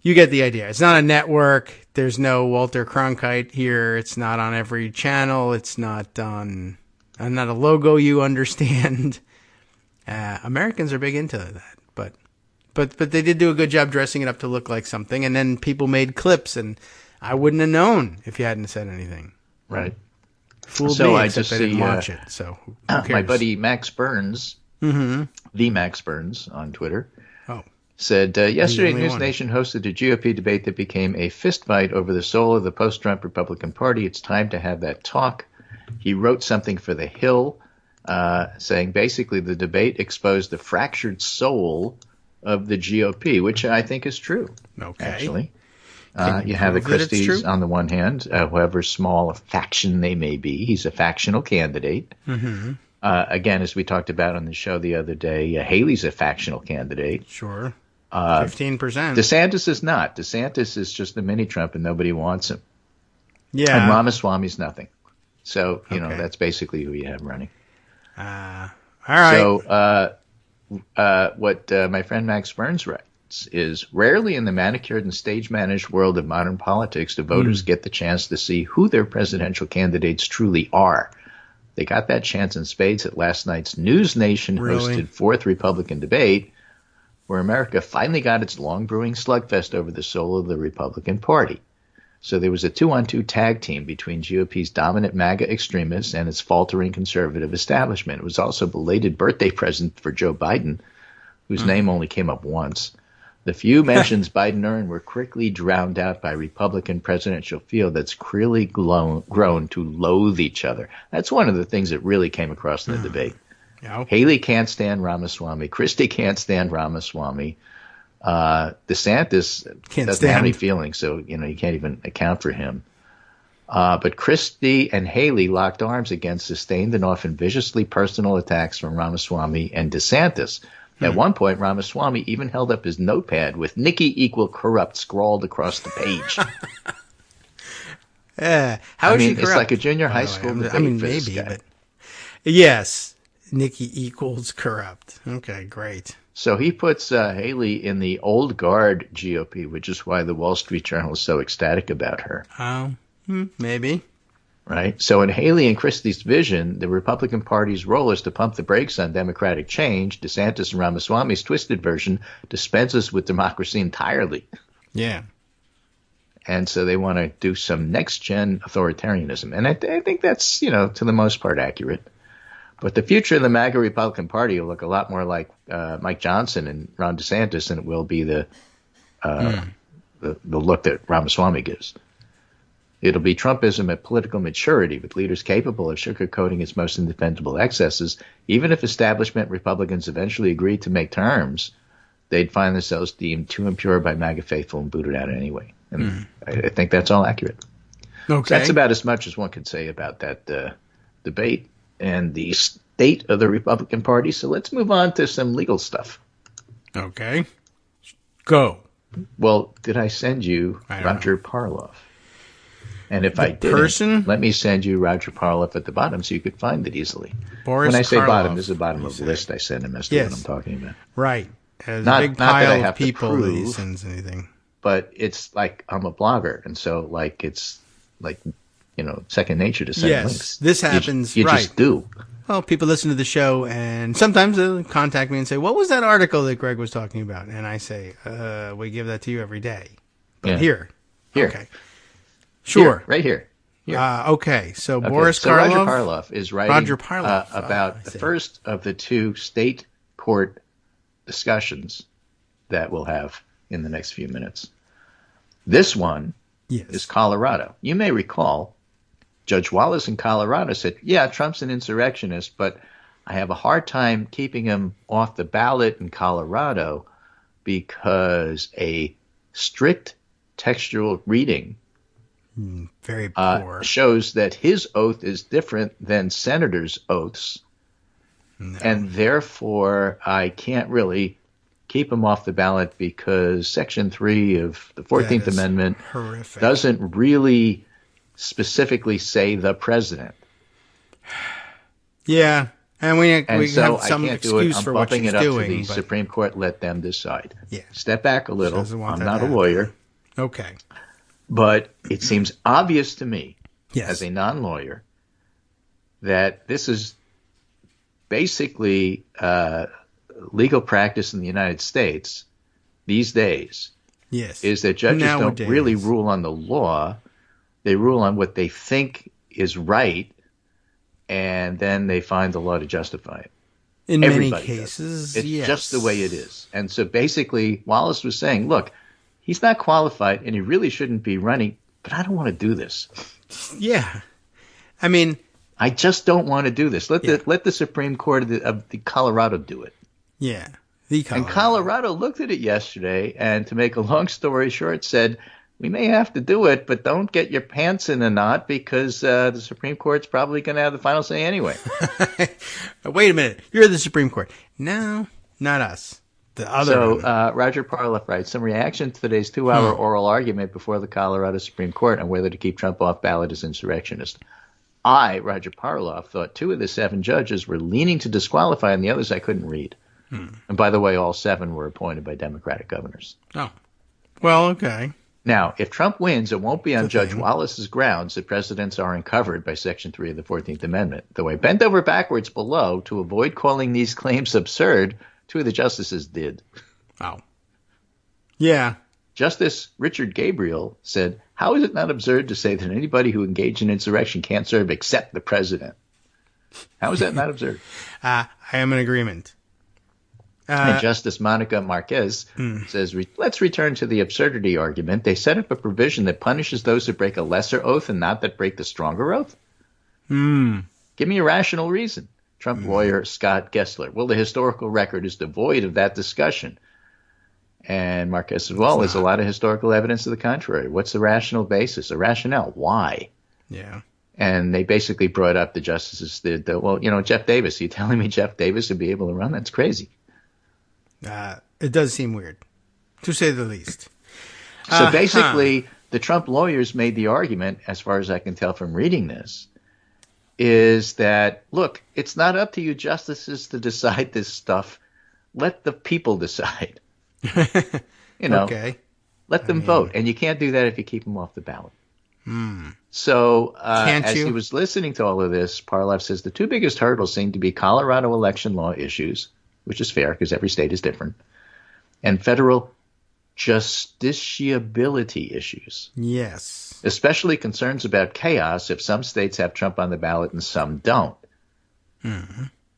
you get the idea. It's not a network. There's no Walter Cronkite here. It's not on every channel. It's not on, not a logo you understand. Americans are big into that, but they did do a good job dressing it up to look like something. And then people made clips, and I wouldn't have known if you hadn't said anything. Right. Fooled me, except I didn't watch it. So who cares? My buddy Max Burns, the Max Burns on Twitter, said, yesterday News Nation hosted a GOP debate that became a fistfight over the soul of the post-Trump Republican Party. It's time to have that talk. He wrote something for The Hill, saying basically the debate exposed the fractured soul of the GOP, which I think is true, actually. You have the Christies on the one hand, however small a faction they may be. He's a factional candidate. Again, as we talked about on the show the other day, Haley's a factional candidate. Sure. 15%. DeSantis is not. DeSantis is just a mini-Trump and nobody wants him. Yeah. And Ramaswamy's nothing. So, that's basically who you have running. All right. So, what my friend Max Burns writes is, rarely in the manicured and stage-managed world of modern politics do voters get the chance to see who their presidential candidates truly are. They got that chance in spades at last night's News Nation hosted fourth Republican debate, where America finally got its long-brewing slugfest over the soul of the Republican Party. So there was a 2-on-2 tag team between GOP's dominant MAGA extremists and its faltering conservative establishment. It was also a belated birthday present for Joe Biden, whose name only came up once. The few mentions Biden earned were quickly drowned out by Republican presidential field that's clearly grown to loathe each other. That's one of the things that really came across in the debate. Yeah. Haley can't stand Ramaswamy. Christie can't stand Ramaswamy. DeSantis doesn't have any feelings, so you can't even account for him. But Christie and Haley locked arms against sustained and often viciously personal attacks from Ramaswamy and DeSantis. At one point, Ramaswamy even held up his notepad with "Nikki equal corrupt" scrawled across the page. How is she corrupt? It's like a junior high school debate for this maybe, guy. but yes, Nikki equals corrupt. Okay, great. So he puts Haley in the old guard GOP, which is why the Wall Street Journal is so ecstatic about her. Oh, maybe. Right? So in Haley and Christie's vision, the Republican Party's role is to pump the brakes on democratic change. DeSantis and Ramaswamy's twisted version dispenses with democracy entirely. Yeah. And so they want to do some next-gen authoritarianism. And I think that's, to the most part accurate. But the future of the MAGA Republican Party will look a lot more like Mike Johnson and Ron DeSantis than it will be the look that Ramaswamy gives. It'll be Trumpism at political maturity, with leaders capable of sugarcoating its most indefensible excesses. Even if establishment Republicans eventually agreed to make terms, they'd find themselves deemed too impure by MAGA faithful and booted out anyway. And I think that's all accurate. Okay. So that's about as much as one could say about that debate and the state of the Republican Party. So let's move on to some legal stuff. Okay. Go. Well, did I send you Roger Parloff? And if I didn't, let me send you Roger Parloff at the bottom so you could find it easily. Boris when I say Karloff, bottom, this is the bottom of the list I send him as to what I'm talking about. Right. There's Not a big that I pile have of people to that he prove, sends anything. But it's like I'm a blogger, and so it's second nature to send links. This happens. You just do. Well, people listen to the show, and sometimes they'll contact me and say, "What was that article that Greg was talking about?" And I say, "We give that to you every day." But here. Okay. Sure. Here, right here. Okay. So Boris Karloff. Roger Parloff is writing about the first of the two state court discussions that we'll have in the next few minutes. This one is Colorado. You may recall Judge Wallace in Colorado said, yeah, Trump's an insurrectionist, but I have a hard time keeping him off the ballot in Colorado because a strict textual reading very poor shows that his oath is different than senators' oaths. No. And therefore, I can't really keep him off the ballot because Section 3 of the 14th Amendment doesn't really specifically say the president. Yeah. And we so have some I can't do it. excuse I'm for what bumping she's it up doing. to the Supreme Court. Let them decide. Yeah. Step back a little. I'm not a lawyer. Okay. But it seems obvious to me, as a non-lawyer, that this is basically legal practice in the United States these days. Yes. Is that judges don't really rule on the law. They rule on what they think is right, and then they find the law to justify it. In many cases, it's just the way it is. And so basically, Wallace was saying, look, he's not qualified, and he really shouldn't be running, but I don't want to do this. Yeah. I mean, I just don't want to do this. Let the Supreme Court of the Colorado do it. Yeah. And Colorado looked at it yesterday, and to make a long story short, said, we may have to do it, but don't get your pants in a knot because the Supreme Court's probably going to have the final say anyway. Wait a minute. You're the Supreme Court. No, not us. The other Roger Parloff writes, some reaction to today's 2-hour oral argument before the Colorado Supreme Court on whether to keep Trump off ballot as insurrectionist. I, Roger Parloff, thought 2 of the 7 judges were leaning to disqualify, and the others I couldn't read. And by the way, all 7 were appointed by Democratic governors. Oh. Well, okay. Now, if Trump wins, it won't be on Judge Wallace's grounds that presidents are uncovered by Section 3 of the 14th Amendment. Though I bent over backwards below to avoid calling these claims absurd, 2 of the justices did. Oh. Yeah. Justice Richard Gabriel said, "How is it not absurd to say that anybody who engaged in insurrection can't serve except the president?" How is that not absurd? I am in agreement. And Justice Monica Marquez says, let's return to the absurdity argument. They set up a provision that punishes those who break a lesser oath and not that break the stronger oath. Give me a rational reason. Trump lawyer Scott Gessler. Well, the historical record is devoid of that discussion. And Marquez says, well, there's a lot of historical evidence to the contrary. What's the rational basis? A rationale? Why? Yeah. And they basically brought up the justices that, well, Jeff Davis. Are you telling me Jeff Davis would be able to run? That's crazy. It does seem weird, to say the least. So basically, the Trump lawyers made the argument, as far as I can tell from reading this, is that, look, it's not up to you justices to decide this stuff. Let the people decide. Okay. Let them vote. And you can't do that if you keep them off the ballot. So as he was listening to all of this, Parlov says the two biggest hurdles seem to be Colorado election law issues, which is fair because every state is different, and federal justiciability issues. Yes. Especially concerns about chaos if some states have Trump on the ballot and some don't.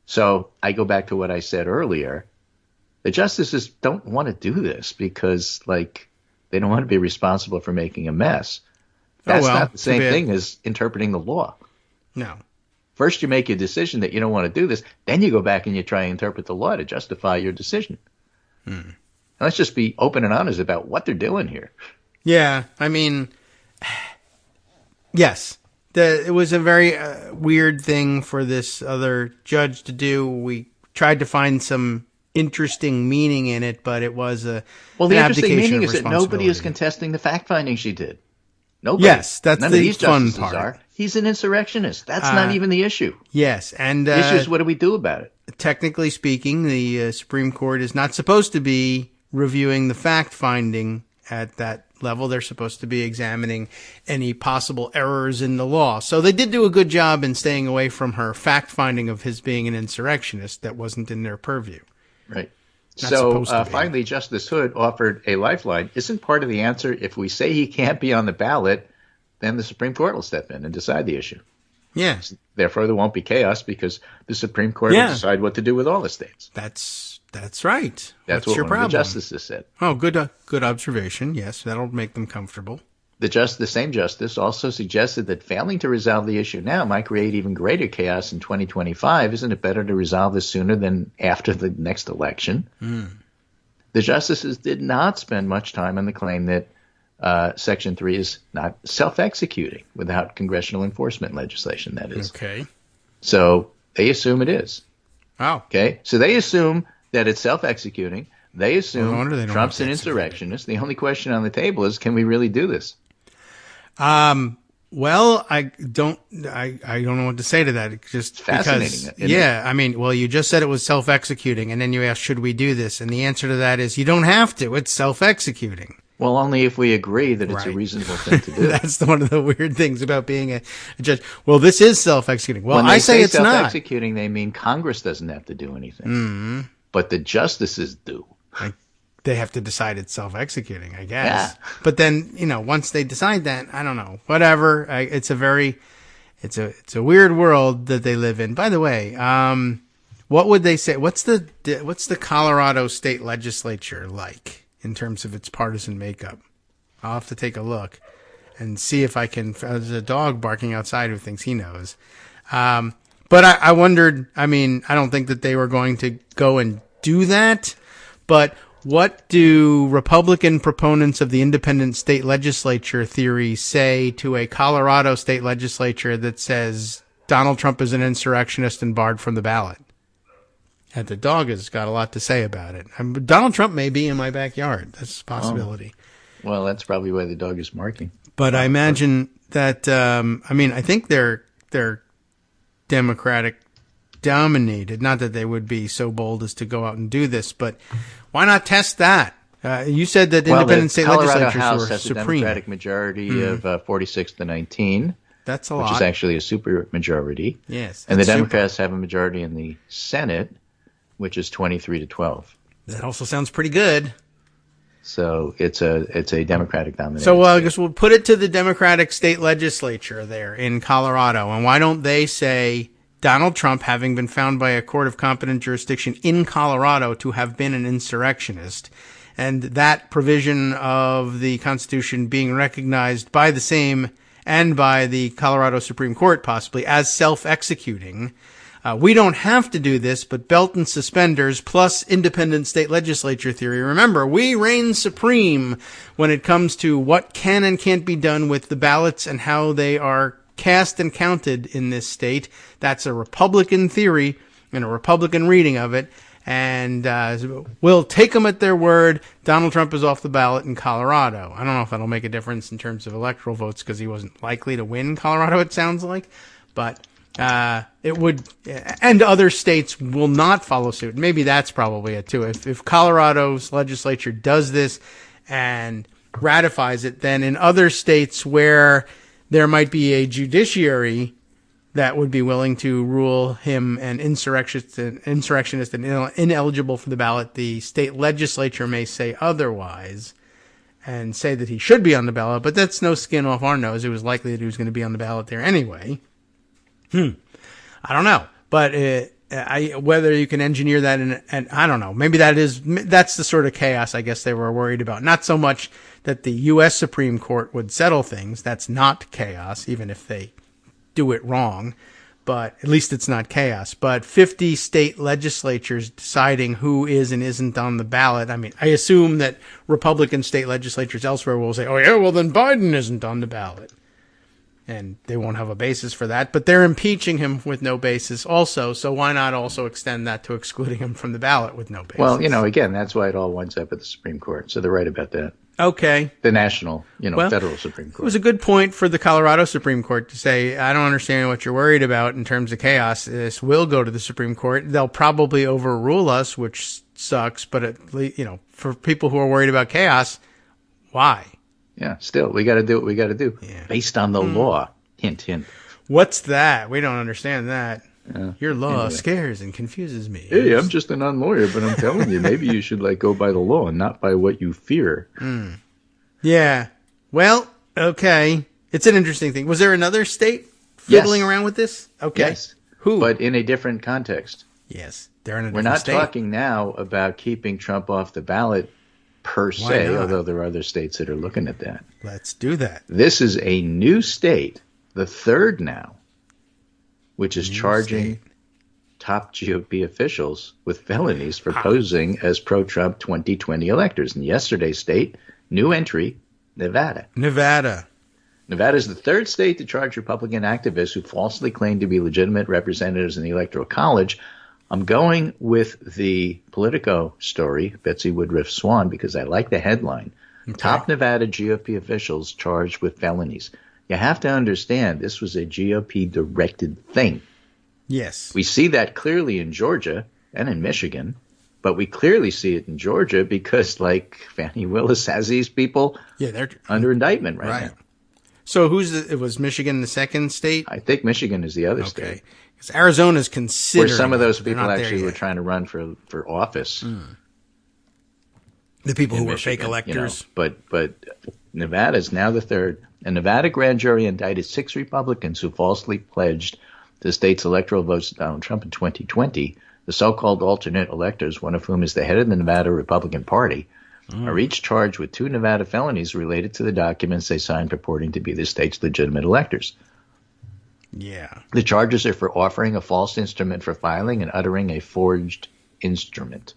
So I go back to what I said earlier. The justices don't want to do this because, they don't want to be responsible for making a mess. That's not the same thing as interpreting the law. No. First, you make a decision that you don't want to do this. Then you go back and you try and interpret the law to justify your decision. Now, let's just be open and honest about what they're doing here. Yeah, I mean, yes. It was a very weird thing for this other judge to do. We tried to find some interesting meaning in it, but it was an interesting abdication meaning of is that nobody is responsibility. contesting the fact-finding she did. Nobody. Yes, that's None the of these fun justices part. are. He's an insurrectionist. That's not even the issue. Yes, and The issue is, what do we do about it? technically speaking, the Supreme Court is not supposed to be reviewing the fact-finding at that level. They're supposed to be examining any possible errors in the law. So they did do a good job in staying away from her fact-finding of his being an insurrectionist. That wasn't in their purview. Right. Not So supposed to be. finally, Justice Hood offered a lifeline. Isn't part of the answer, if we say he can't be on the ballot, then the Supreme Court will step in and decide the issue. Yes. Therefore, there won't be chaos because the Supreme Court will decide what to do with all the states. That's right. That's What's what your one problem? of the justices said. Oh, good observation. Yes, that'll make them comfortable. The same justice also suggested that failing to resolve the issue now might create even greater chaos in 2025. Isn't it better to resolve this sooner than after the next election? The justices did not spend much time on the claim that Section 3 is not self-executing without congressional enforcement legislation, that is. Okay. So they assume it is. Oh. Okay? So they assume that it's self-executing. They No assume wonder they don't Trump's have an to execute it. insurrectionist. The only question on the table is, can we really do this? Well, I don't know what to say to that. It's just fascinating, because, isn't yeah, I mean, well, you just said it was self-executing, and then you asked, should we do this? And the answer to that is, you don't have to. It's self-executing. Well, only if we agree that it's a Right. reasonable thing to do. That's one of the weird things about being a judge. Well, this is self-executing. Well, When I they say it's not. self-executing, they mean Congress doesn't have to do anything. But the justices do. They have to decide it's self-executing, I guess. Yeah. But then, once they decide that, I don't know, whatever. It's a weird world that they live in. By the way, what would they say? What's the Colorado state legislature like in terms of its partisan makeup? I'll have to take a look and see if I can. There's a dog barking outside who thinks he knows. But I wondered. I mean, I don't think that they were going to go and do that, but what do Republican proponents of the independent state legislature theory say to a Colorado state legislature that says Donald Trump is an insurrectionist and barred from the ballot? And the dog has got a lot to say about it. Donald Trump may be in my backyard. That's a possibility. Well, that's probably why the dog is marking. But I imagine that, I think they're Democratic dominated. Not that they would be so bold as to go out and do this, but why not test that? You said that independent state Colorado legislatures House were has a supreme. Democratic majority of 46 to 19, That's a which lot. is actually a super majority. Yes. And the that's super. Democrats have a majority in the Senate, which is 23 to 12. That also sounds pretty good. So it's a Democratic dominated. So I guess we'll put it to the Democratic state legislature there in Colorado. And why don't they say Donald Trump, having been found by a court of competent jurisdiction in Colorado to have been an insurrectionist, and that provision of the Constitution being recognized by the same and by the Colorado Supreme Court possibly as self-executing. We don't have to do this, but belt and suspenders plus independent state legislature theory. Remember, we reign supreme when it comes to what can and can't be done with the ballots and how they are cast and counted in this state. That's a Republican theory and a Republican reading of it. And we'll take them at their word. Donald Trump is off the ballot in Colorado. I don't know if that'll make a difference in terms of electoral votes because he wasn't likely to win Colorado, it sounds like. But it would, and other states will not follow suit. Maybe that's probably it too. If Colorado's legislature does this and ratifies it, then in other states where there might be a judiciary that would be willing to rule him an insurrectionist and ineligible for the ballot, the state legislature may say otherwise and say that he should be on the ballot, but that's no skin off our nose. It was likely that he was going to be on the ballot there anyway. I don't know, but whether you can engineer that and I don't know. Maybe that's the sort of chaos I guess they were worried about. Not so much that the U.S. Supreme Court would settle things. That's not chaos, even if they do it wrong. But at least it's not chaos. But 50 state legislatures deciding who is and isn't on the ballot. I mean, I assume that Republican state legislatures elsewhere will say, oh yeah, well then Biden isn't on the ballot. And they won't have a basis for that, but they're impeaching him with no basis also, so why not also extend that to excluding him from the ballot with no basis? Well, again, that's why it all winds up at the Supreme Court, so they're right about that. Okay. The national, federal Supreme Court. It was a good point for the Colorado Supreme Court to say, I don't understand what you're worried about in terms of chaos. This will go to the Supreme Court. They'll probably overrule us, which sucks, but at least, for people who are worried about chaos, why? Yeah, still, we got to do what we got to do based on the law. Hint, hint. What's that? We don't understand that. Your law scares and confuses me. Hey, I'm just a non-lawyer, but I'm telling you, maybe you should go by the law and not by what you fear. Yeah. Well, okay. It's an interesting thing. Was there another state fiddling around with this? Okay. Yes. Who? But in a different context. Yes. They're in a We're different not state. talking now about keeping Trump off the ballot per se, although there are other states that are looking at that. Let's do that. This is a new state, the third now, which is charging top GOP officials with felonies for posing as pro-Trump 2020 electors. And yesterday's state, new entry, Nevada. Nevada is the third state to charge Republican activists who falsely claim to be legitimate representatives in the Electoral College. I'm going with the Politico story, Betsy Woodruff Swan, because I like the headline. Okay. Top Nevada GOP officials charged with felonies. You have to understand this was a GOP-directed thing. Yes. We see that clearly in Georgia and in Michigan, but we clearly see it in Georgia because, Fannie Willis has these people they're under indictment right now. So it was Michigan the second state? I think Michigan is the other state. Because Arizona's considered. Where some of those people actually were trying to run for office. The people who were fake electors. But Nevada is now the third. A Nevada grand jury indicted 6 Republicans who falsely pledged the state's electoral votes to Donald Trump in 2020. The so-called alternate electors, one of whom is the head of the Nevada Republican Party, are each charged with 2 Nevada felonies related to the documents they signed purporting to be the state's legitimate electors. Yeah. The charges are for offering a false instrument for filing and uttering a forged instrument.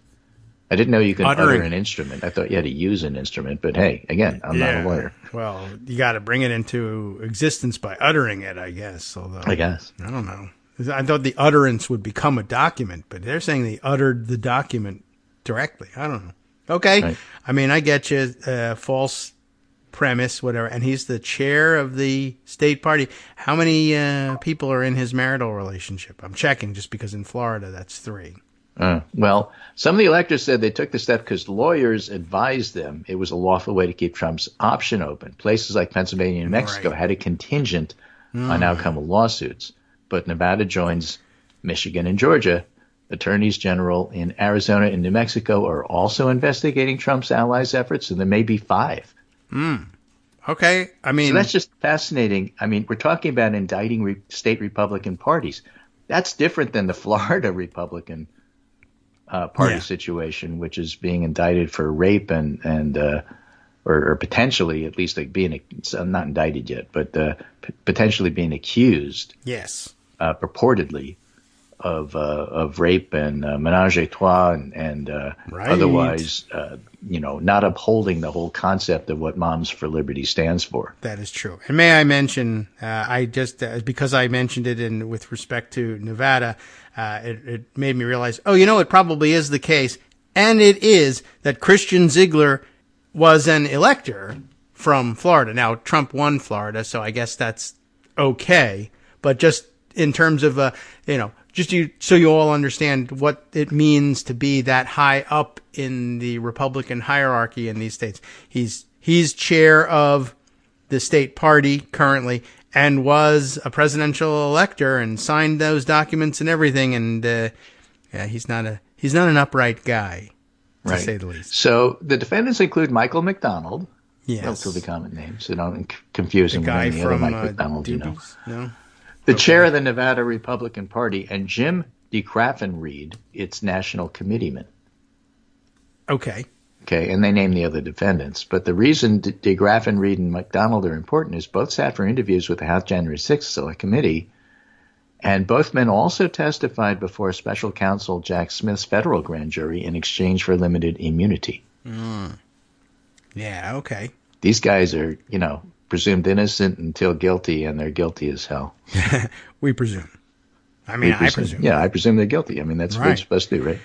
I didn't know you could utter an instrument. I thought you had to use an instrument, but hey, again, I'm not a lawyer. Well, you got to bring it into existence by uttering it, I guess. Although I guess. I don't know. I thought the utterance would become a document, but they're saying they uttered the document directly. I don't know. Okay. Right. I mean, I get you. False premise, whatever. And he's the chair of the state party. How many people are in his marital relationship? I'm checking just because in Florida, that's 3. Well, some of the electors said they took the step because lawyers advised them it was a lawful way to keep Trump's option open. Places like Pennsylvania and Mexico had a contingent on outcome of lawsuits. But Nevada joins Michigan and Georgia attorneys general in Arizona and New Mexico are also investigating Trump's allies' efforts, and there may be 5. Okay. I mean, So that's just fascinating. I mean, we're talking about indicting state Republican parties. That's different than the Florida Republican party situation, which is being indicted for rape or potentially, at least like being not indicted yet, but potentially being accused. yes. Purportedly of rape and menage a trois and Right. otherwise, not upholding the whole concept of what Moms for Liberty stands for. That is true. And may I mention, because I mentioned it with respect to Nevada, it made me realize, it probably is the case. And it is that Christian Ziegler was an elector from Florida. Now, Trump won Florida, so I guess that's okay. But just in terms of, so you all understand what it means to be that high up in the Republican hierarchy in these states. He's chair of the state party currently and was a presidential elector and signed those documents and everything. And he's not an upright guy, to say the least. So the defendants include Michael McDonald, Yes. relatively common name, so don't confuse him with Guy any other from Mike McDonald, No. The chair of the Nevada Republican Party, and Jim DeGraffenreid, its national committeeman. Okay. Okay, and they name the other defendants. But the reason DeGraffenreid and McDonald are important is both sat for interviews with the House January 6th Select Committee, and both men also testified before special counsel Jack Smith's federal grand jury in exchange for limited immunity. Yeah, okay. These guys are, presumed innocent until guilty, and they're guilty as hell. We presume. I presume. Yeah, I presume they're guilty. I mean, that's what Right. you're supposed to do, right?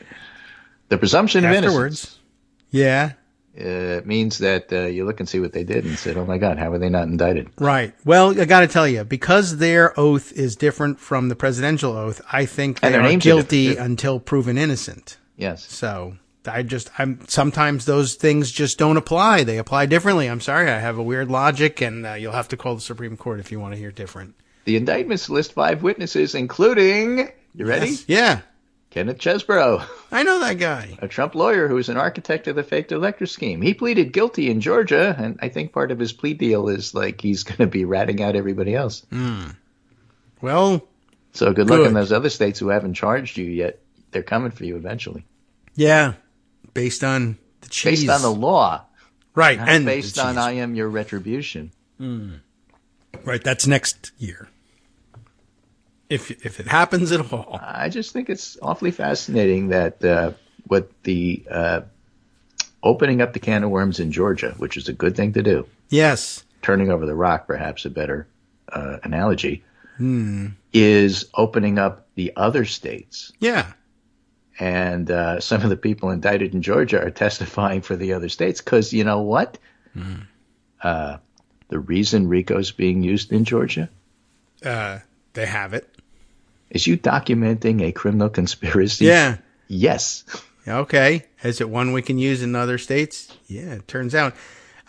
The presumption of Afterwards. Yeah. innocence means that you look and see what they did and said, oh, my God, how are they not indicted? Right. Well, I got to tell you, because their oath is different from the presidential oath, I think And they their are names are guilty different, too. until proven innocent. Yes. So sometimes those things just don't apply. They apply differently. I'm sorry. I have a weird logic, and you'll have to call the Supreme Court if you want to hear different. The indictments list 5 witnesses, including, you ready? Yes. Yeah. Kenneth Chesbrough, I know that guy. a Trump lawyer who was an architect of the faked elector scheme. He pleaded guilty in Georgia, and I think part of his plea deal is like he's going to be ratting out everybody else. Well, So good luck in Good. those other states who haven't charged you yet. They're coming for you eventually. yeah. Based on the cheese. Based on the law, right. not And based the on cheese. I am your retribution. Right. That's next year. If it happens at all. I just think it's awfully fascinating that what the opening up the can of worms in Georgia, which is a good thing to do, Yes. turning over the rock, perhaps a better analogy, is opening up the other states. Yeah. And some of the people indicted in Georgia are testifying for the other states because you know what? The reason RICO's being used in Georgia They have it. is you documenting a criminal conspiracy. Yeah. Yes. Okay. Is it one we can use in other states? Yeah, it turns out.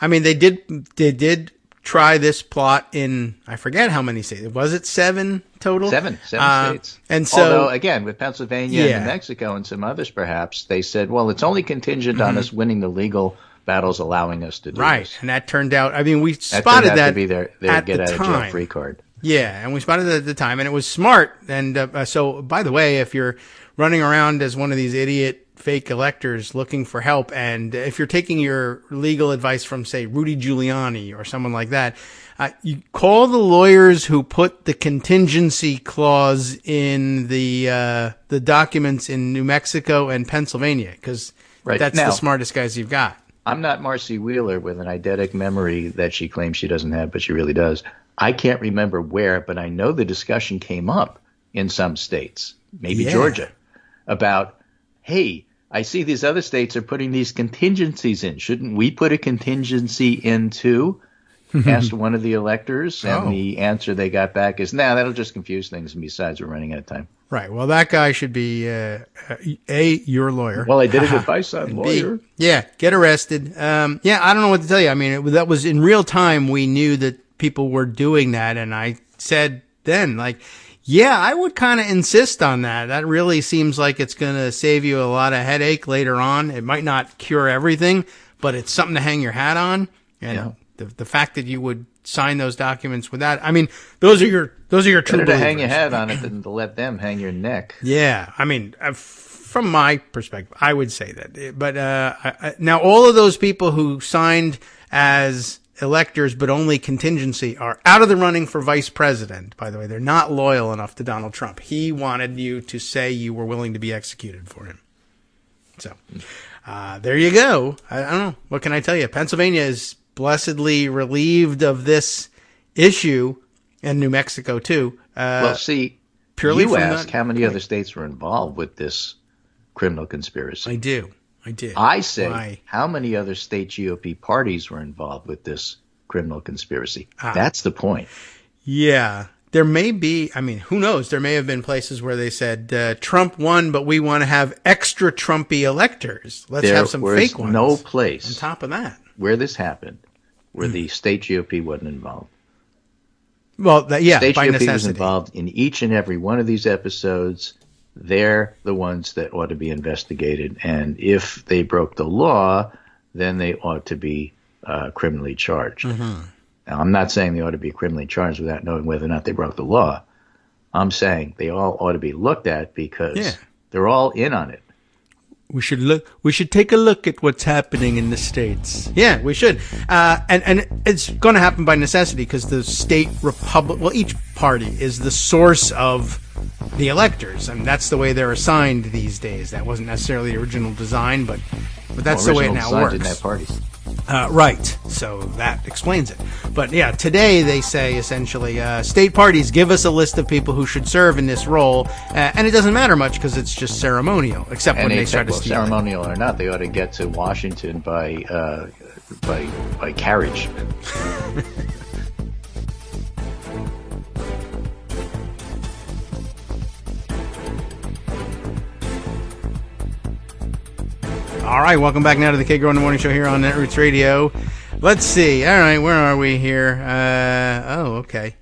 I mean, they did try this plot in, I forget how many states. Was it 7 total? Seven states. And so, although, again, with Pennsylvania Yeah. and New Mexico and some others, perhaps, they said, well, it's only contingent on us winning the legal battles allowing us to do right. this. And that turned out, I mean, we That spotted turned out that to be their at get the out of jail time. free card. Yeah, and we spotted it at the time, and it was smart. And so, by the way, if you're running around as one of these idiot fake electors looking for help, and if you're taking your legal advice from, say, Rudy Giuliani or someone like that, you call the lawyers who put the contingency clause in the documents in New Mexico and Pennsylvania, because Right. that's Now- the smartest guys you've got. I'm not Marcy Wheeler with an eidetic memory that she claims she doesn't have, but she really does. I can't remember where, but I know the discussion came up in some states, maybe Yeah. Georgia, about, hey, I see these other states are putting these contingencies in. Shouldn't we put a contingency in too? Asked one of the electors, and Oh. the answer they got back is, nah, that'll just confuse things, and besides, we're running out of time. Right. Well, that guy should be your lawyer. Well, I did it with my son, And lawyer. yeah, get arrested. Yeah, I don't know what to tell you. I mean, that was in real time. We knew that people were doing that, and I said then, like, Yeah, I would kind of insist on that. That really seems like it's going to save you a lot of headache later on. It might not cure everything, but it's something to hang your hat on. And the fact that you would sign those documents with that, I mean, those are your true Better to believers. hang your hat on it than to let them hang your neck. Yeah, I mean, from my perspective, I would say that. But now all of those people who signed as electors, but only contingency, are out of the running for vice president. By the way, they're not loyal enough to Donald Trump. He wanted you to say you were willing to be executed for him. So there you go. I don't know. What can I tell you? Pennsylvania is blessedly relieved of this issue, and New Mexico too. Well, see, purely you from asked that how many point. other states were involved with this criminal conspiracy. I did. I say, Why? how many other state GOP parties were involved with this criminal conspiracy? Ah. That's the point. Yeah, there may be, I mean, who knows? There may have been places where they said, Trump won, but we want to have extra Trumpy electors. Let's have some was fake ones. no On place top of that. where this happened where the state GOP wasn't involved. Well, yeah, State by GOP was necessity. involved in each and every one of these episodes. They're the ones that ought to be investigated. And if they broke the law, then they ought to be criminally charged. Mm-hmm. Now, I'm not saying they ought to be criminally charged without knowing whether or not they broke the law. I'm saying they all ought to be looked at because they're all in on it. We should take a look at what's happening in the states. Yeah, we should. And it's going to happen by necessity because the state republic, well, each party is the source of the electors. And that's the way they're assigned these days. That wasn't necessarily the original design, but that's the way it now Original design works. didn't have parties. Right. So that explains it. But yeah, today they say essentially, state parties give us a list of people who should serve in this role, and it doesn't matter much because it's just ceremonial, except when they start to steal it. Ceremonial or not, they ought to get to Washington by carriage. All right, welcome back now to the Kagro in the Morning Show here on Netroots Radio. Let's see. All right, where are we here? Okay.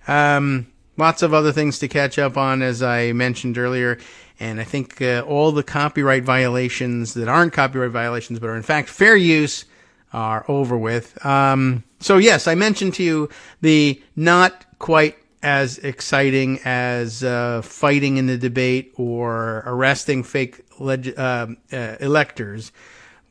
Lots of other things to catch up on, as I mentioned earlier. And I think all the copyright violations that aren't copyright violations, but are in fact fair use, are over with. So yes, I mentioned to you the not quite as exciting as fighting in the debate or arresting fake electors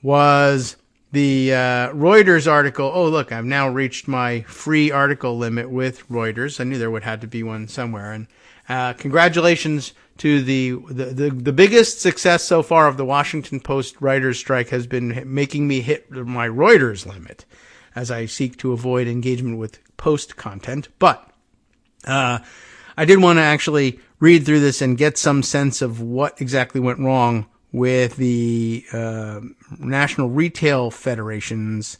was the Reuters article. Oh, look, I've now reached my free article limit with Reuters. I knew there would have to be one somewhere. And congratulations to the biggest success so far of the Washington Post writers' strike has been making me hit my Reuters limit as I seek to avoid engagement with Post content. But I did want to actually read through this and get some sense of what exactly went wrong with the National Retail Federation's,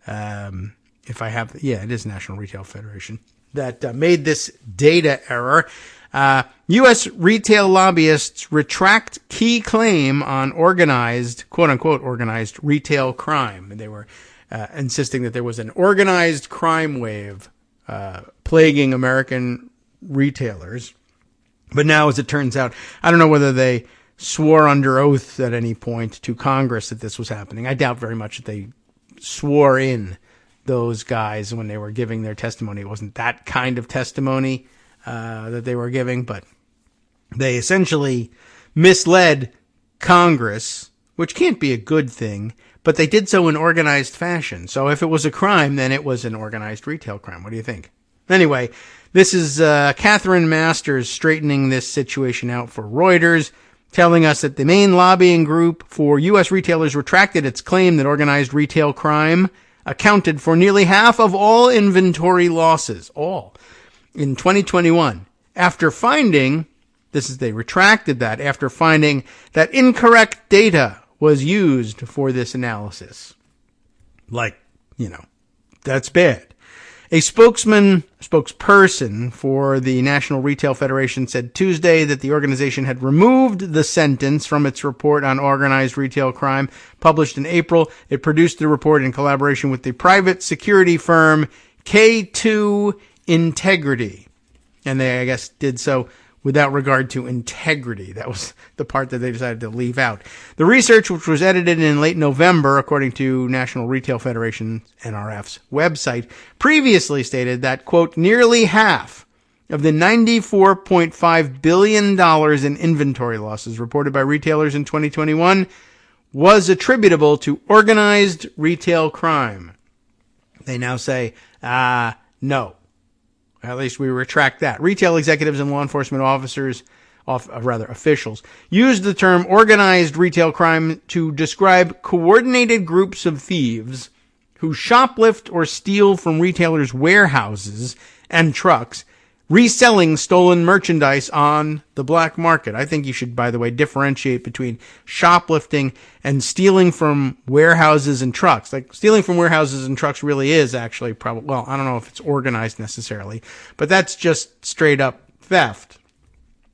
if I have, it is National Retail Federation, that made this data error. U.S. retail lobbyists retract key claim on organized, quote-unquote, organized retail crime. They were insisting that there was an organized crime wave plaguing American retailers. But now, as it turns out, I don't know whether they swore under oath at any point to Congress that this was happening. I doubt very much that they swore in those guys when they were giving their testimony. It wasn't that kind of testimony that they were giving, but they essentially misled Congress, which can't be a good thing, but they did so in organized fashion. So if it was a crime, then it was an organized retail crime. What do you think? Anyway, this is Catherine Masters straightening this situation out for Reuters, telling us that the main lobbying group for U.S. retailers retracted its claim that organized retail crime accounted for nearly half of all inventory losses, in 2021, after finding, they retracted that after finding that incorrect data was used for this analysis. That's bad. A spokesperson for the National Retail Federation said Tuesday that the organization had removed the sentence from its report on organized retail crime published in April. It produced the report in collaboration with the private security firm K2 Integrity. And they, I guess, did so without regard to integrity. That was the part that they decided to leave out. The research, which was edited in late November, according to National Retail Federation, NRF's website, previously stated that, quote, nearly half of the $94.5 billion in inventory losses reported by retailers in 2021 was attributable to organized retail crime. They now say, no. At least we retract that. Retail executives and law enforcement officials used the term organized retail crime to describe coordinated groups of thieves who shoplift or steal from retailers' warehouses and trucks, reselling stolen merchandise on the black market. I think you should, by the way, differentiate between shoplifting and stealing from warehouses and trucks. Like, stealing from warehouses and trucks really is actually probably, well, I don't know if it's organized necessarily, but that's just straight up theft.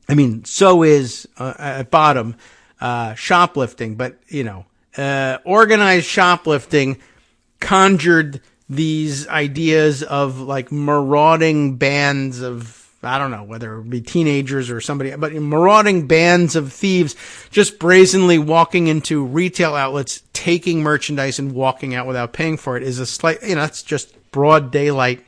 I mean, so is, at bottom, shoplifting, but, organized shoplifting conjured these ideas of like marauding bands of, I don't know whether it be teenagers or somebody, but marauding bands of thieves just brazenly walking into retail outlets, taking merchandise and walking out without paying for it is a slight, it's just broad daylight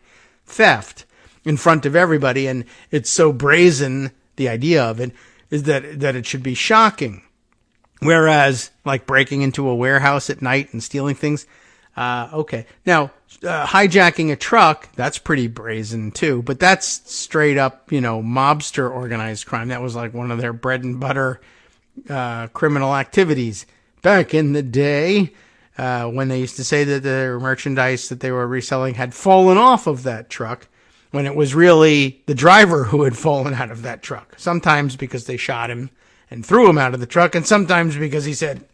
theft in front of everybody. And it's so brazen, the idea of it is that it should be shocking. Whereas like breaking into a warehouse at night and stealing things, okay. Now, hijacking a truck, that's pretty brazen too, but that's straight up, mobster organized crime. That was like one of their bread and butter, criminal activities back in the day, when they used to say that their merchandise that they were reselling had fallen off of that truck, when it was really the driver who had fallen out of that truck. Sometimes because they shot him and threw him out of the truck, and sometimes because he said,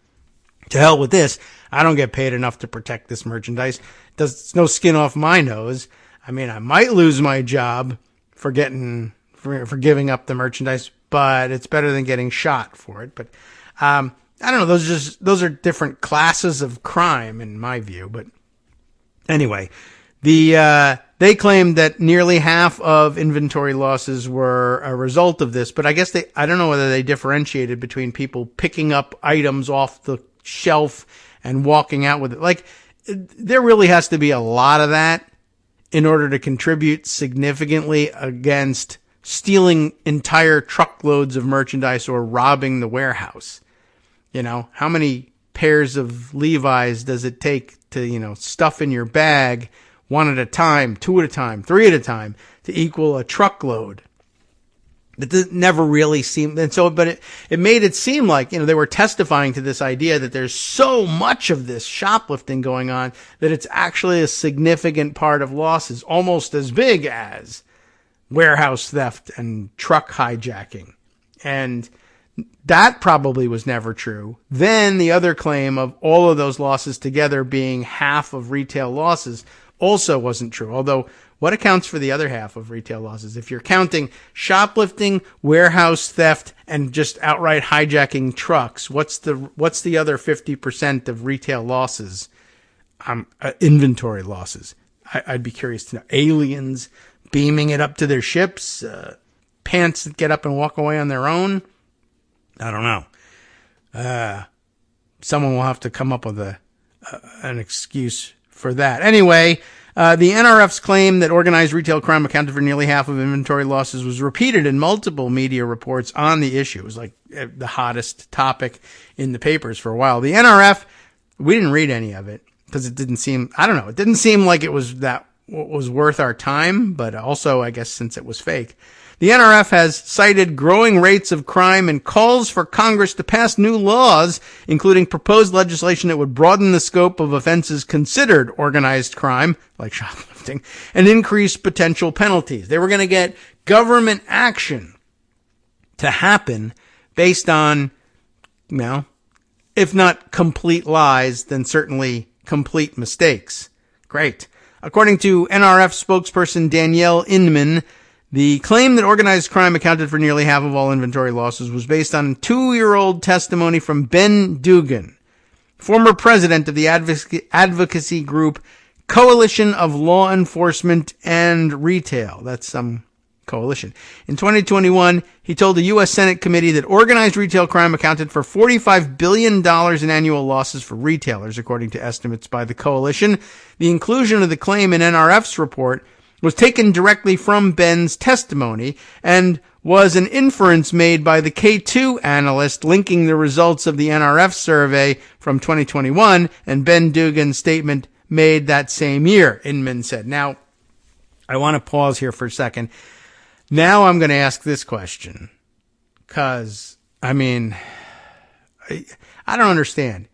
to hell with this. I don't get paid enough to protect this merchandise. It's no skin off my nose. I mean, I might lose my job for giving up the merchandise, but it's better than getting shot for it. But, I don't know. Those are different classes of crime in my view. But anyway, they claimed that nearly half of inventory losses were a result of this, but I guess I don't know whether they differentiated between people picking up items off the shelf and walking out with it. Like, there really has to be a lot of that in order to contribute significantly against stealing entire truckloads of merchandise or robbing the warehouse. How many pairs of Levi's does it take to, stuff in your bag one at a time, two at a time, three at a time to equal a truckload? It never really seemed, and so, but it made it seem like, they were testifying to this idea that there's so much of this shoplifting going on that it's actually a significant part of losses, almost as big as warehouse theft and truck hijacking. And that probably was never true. Then the other claim of all of those losses together being half of retail losses also wasn't true. Although, what accounts for the other half of retail losses? If you're counting shoplifting, warehouse theft, and just outright hijacking trucks, what's the other 50% of retail losses? Inventory losses. I'd be curious to know. Aliens beaming it up to their ships, pants that get up and walk away on their own. I don't know. Someone will have to come up with an excuse for that. Anyway, the NRF's claim that organized retail crime accounted for nearly half of inventory losses was repeated in multiple media reports on the issue. It was like the hottest topic in the papers for a while. The NRF, we didn't read any of it because it didn't seem like it was what was worth our time, but also, I guess, since it was fake. The NRF has cited growing rates of crime and calls for Congress to pass new laws, including proposed legislation that would broaden the scope of offenses considered organized crime, like shoplifting, and increase potential penalties. They were going to get government action to happen based on, if not complete lies, then certainly complete mistakes. Great. According to NRF spokesperson Danielle Inman, the claim that organized crime accounted for nearly half of all inventory losses was based on 2-year-old testimony from Ben Dugan, former president of the advocacy group Coalition of Law Enforcement and Retail. That's some coalition. In 2021, he told the U.S. Senate committee that organized retail crime accounted for $45 billion in annual losses for retailers, according to estimates by the coalition. The inclusion of the claim in NRF's report was taken directly from Ben's testimony and was an inference made by the K2 analyst linking the results of the NRF survey from 2021 and Ben Dugan's statement made that same year, Inman said. Now, I want to pause here for a second. Now I'm going to ask this question because, I mean, I don't understand.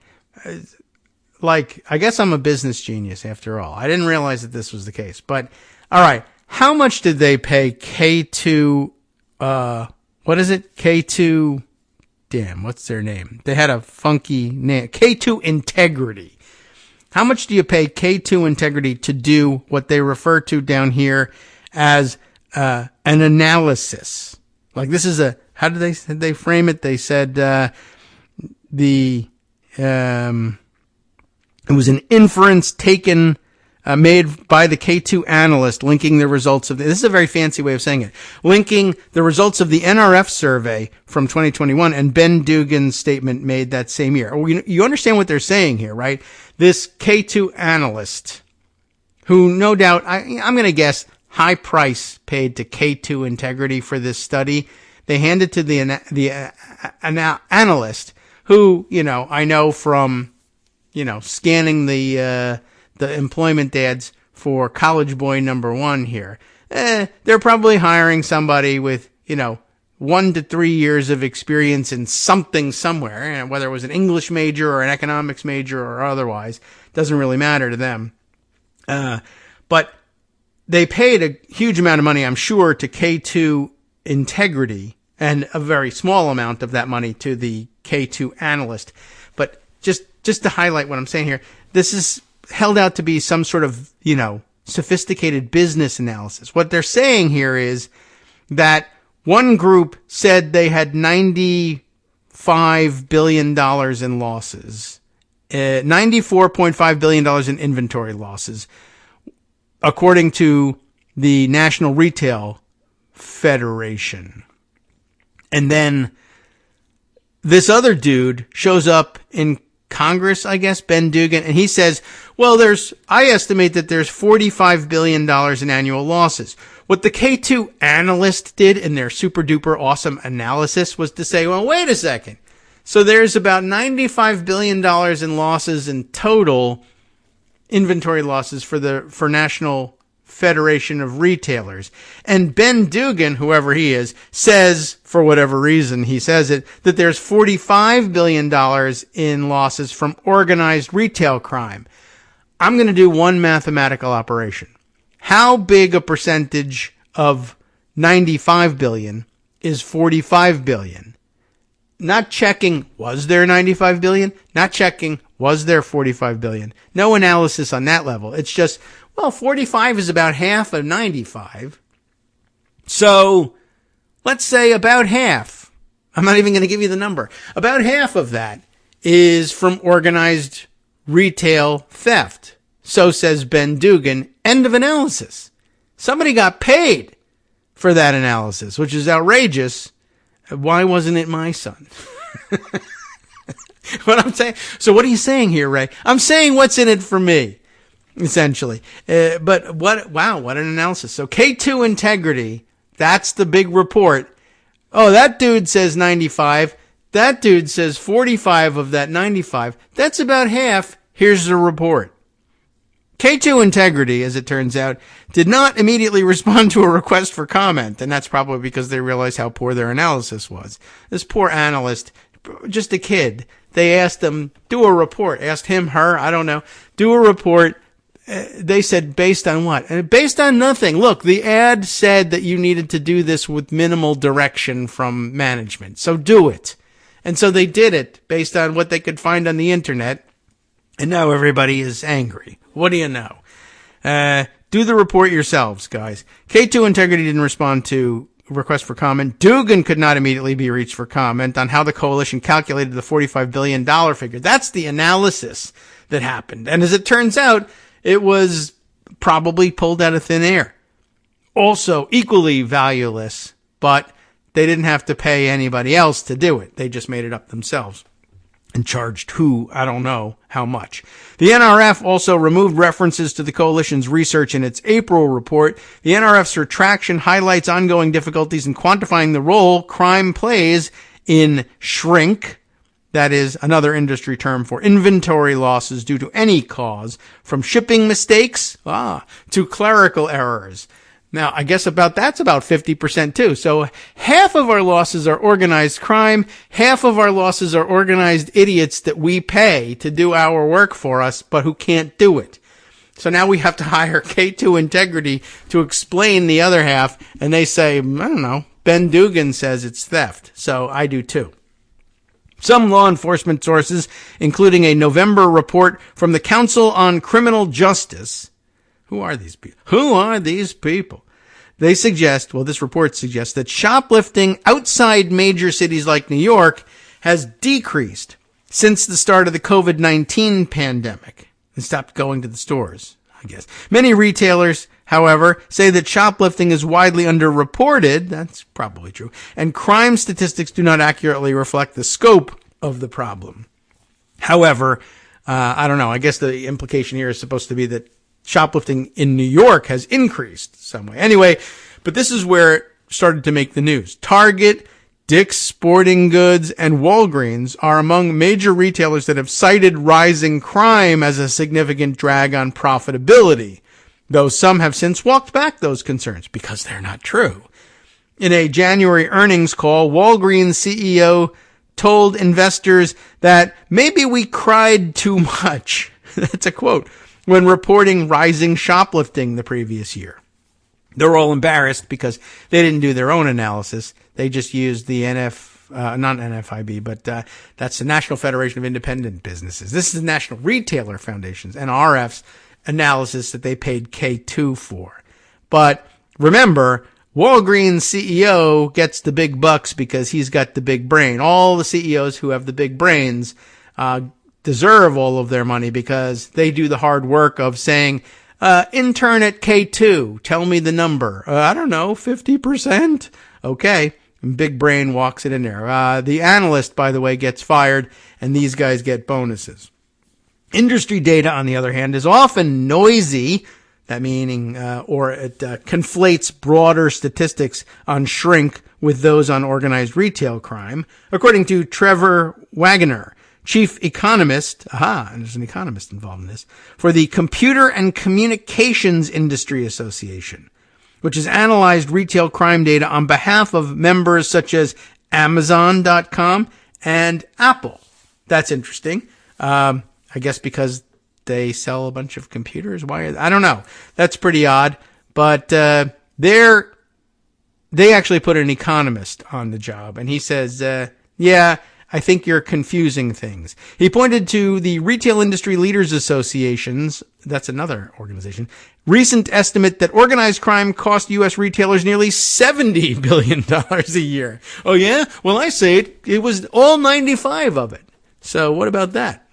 Like, I guess I'm a business genius after all. I didn't realize that this was the case. But, all right, how much did they pay K2, what is it? K2, damn, what's their name? They had a funky name. K2 Integrity. How much do you pay K2 Integrity to do what they refer to down here as an analysis? Like this is how did they frame it? They said it was an inference taken made by the K2 analyst linking the results of this is a very fancy way of saying it. Linking the results of the NRF survey from 2021 and Ben Dugan's statement made that same year. You understand what they're saying here, right? This K2 analyst, who no doubt, I'm going to guess, high price paid to K2 Integrity for this study. They handed to the analyst, who, I know from, scanning the employment ads for college boy number one here. They're probably hiring somebody with, 1 to 3 years of experience in something somewhere, and whether it was an English major or an economics major or otherwise, doesn't really matter to them. But they paid a huge amount of money, I'm sure, to K2 Integrity, and a very small amount of that money to the K2 analyst. But just to highlight what I'm saying here, this is held out to be some sort of, sophisticated business analysis. What they're saying here is that one group said they had $95 billion in losses, $94.5 billion in inventory losses, according to the National Retail Federation. And then this other dude shows up in Congress, I guess, Ben Dugan, and he says, well, I estimate that there's $45 billion in annual losses. What the K2 analyst did in their super duper awesome analysis was to say, well, wait a second. So there's about $95 billion in losses in total inventory losses for National Federation of Retailers. And Ben Dugan, whoever he is, says, for whatever reason he says it, that there's $45 billion in losses from organized retail crime. I'm going to do one mathematical operation. How big a percentage of 95 billion is 45 billion? Not checking, was there 95 billion? Not checking, was there 45 billion? No analysis on that level. It's just, well, 45 is about half of 95. So let's say about half. I'm not even going to give you the number. About half of that is from organized retail theft. So says Ben Dugan. End of analysis. Somebody got paid for that analysis, which is outrageous. Why wasn't it my son? What I'm saying. So what are you saying here, Ray? I'm saying what's in it for me, essentially. But what an analysis. So K2 Integrity, that's the big report. Oh, that dude says 95. That dude says 45 of that 95. That's about half. Here's the report. K2 Integrity, as it turns out, did not immediately respond to a request for comment, and that's probably because they realized how poor their analysis was. This poor analyst, just a kid, they asked him, do a report. Asked him, her, I don't know. Do a report. They said, based on what? Based on nothing. Look, the ad said that you needed to do this with minimal direction from management, so do it. And so they did it based on what they could find on the internet, and now everybody is angry. What do you know? Do the report yourselves, guys. K2 Integrity didn't respond to request for comment. Dugan could not immediately be reached for comment on how the coalition calculated the $45 billion figure. That's the analysis that happened. And as it turns out, it was probably pulled out of thin air. also equally valueless, but they didn't have to pay anybody else to do it. They just made it up themselves and charged I don't know how much. The NRF also removed references to the coalition's research in its April report. The NRF's retraction highlights ongoing difficulties in quantifying the role crime plays in shrink. That is another industry term for inventory losses due to any cause, from shipping mistakes to clerical errors. Now, I guess that's about 50% too. So half of our losses are organized crime. Half of our losses are organized idiots that we pay to do our work for us, but who can't do it. So now we have to hire K2 Integrity to explain the other half. And they say, I don't know, Ben Dugan says it's theft. So I do too. Some law enforcement sources, including a November report from the Council on Criminal Justice. Who are these people? They suggest, this report suggests that shoplifting outside major cities like New York has decreased since the start of the COVID-19 pandemic and stopped going to the stores, I guess. Many retailers, however, say that shoplifting is widely underreported. That's probably true. And crime statistics do not accurately reflect the scope of the problem. However, I don't know. I guess the implication here is supposed to be that shoplifting in New York has increased some way. Anyway, but this is where it started to make the news. Target, Dick's Sporting Goods, and Walgreens are among major retailers that have cited rising crime as a significant drag on profitability, though some have since walked back those concerns because they're not true. In a January earnings call, Walgreens CEO told investors that maybe we cried too much. That's a quote. When reporting rising shoplifting the previous year. They're all embarrassed because they didn't do their own analysis. They just used the not NFIB, but that's the National Federation of Independent Businesses. This is the National Retailer Foundation's, NRF's analysis that they paid K2 for. But remember, Walgreens CEO gets the big bucks because he's got the big brain. All the CEOs who have the big brains deserve all of their money because they do the hard work of saying, intern at K2, tell me the number. I don't know, 50%? Okay. And big brain walks it in there. The analyst, by the way, gets fired, and these guys get bonuses. Industry data, on the other hand, is often noisy, that meaning, or it conflates broader statistics on shrink with those on organized retail crime. According to Trevor Wagoner, chief economist, and there's an economist involved in this, for the Computer and Communications Industry Association, which has analyzed retail crime data on behalf of members such as Amazon.com and Apple. That's interesting. I guess because they sell a bunch of computers. I don't know. That's pretty odd. But they actually put an economist on the job, and he says, I think you're confusing things. He pointed to the Retail Industry Leaders Association's, that's another organization, recent estimate that organized crime cost U.S. retailers nearly $70 billion a year. Oh, yeah? Well, I say it was all 95 of it. So what about that?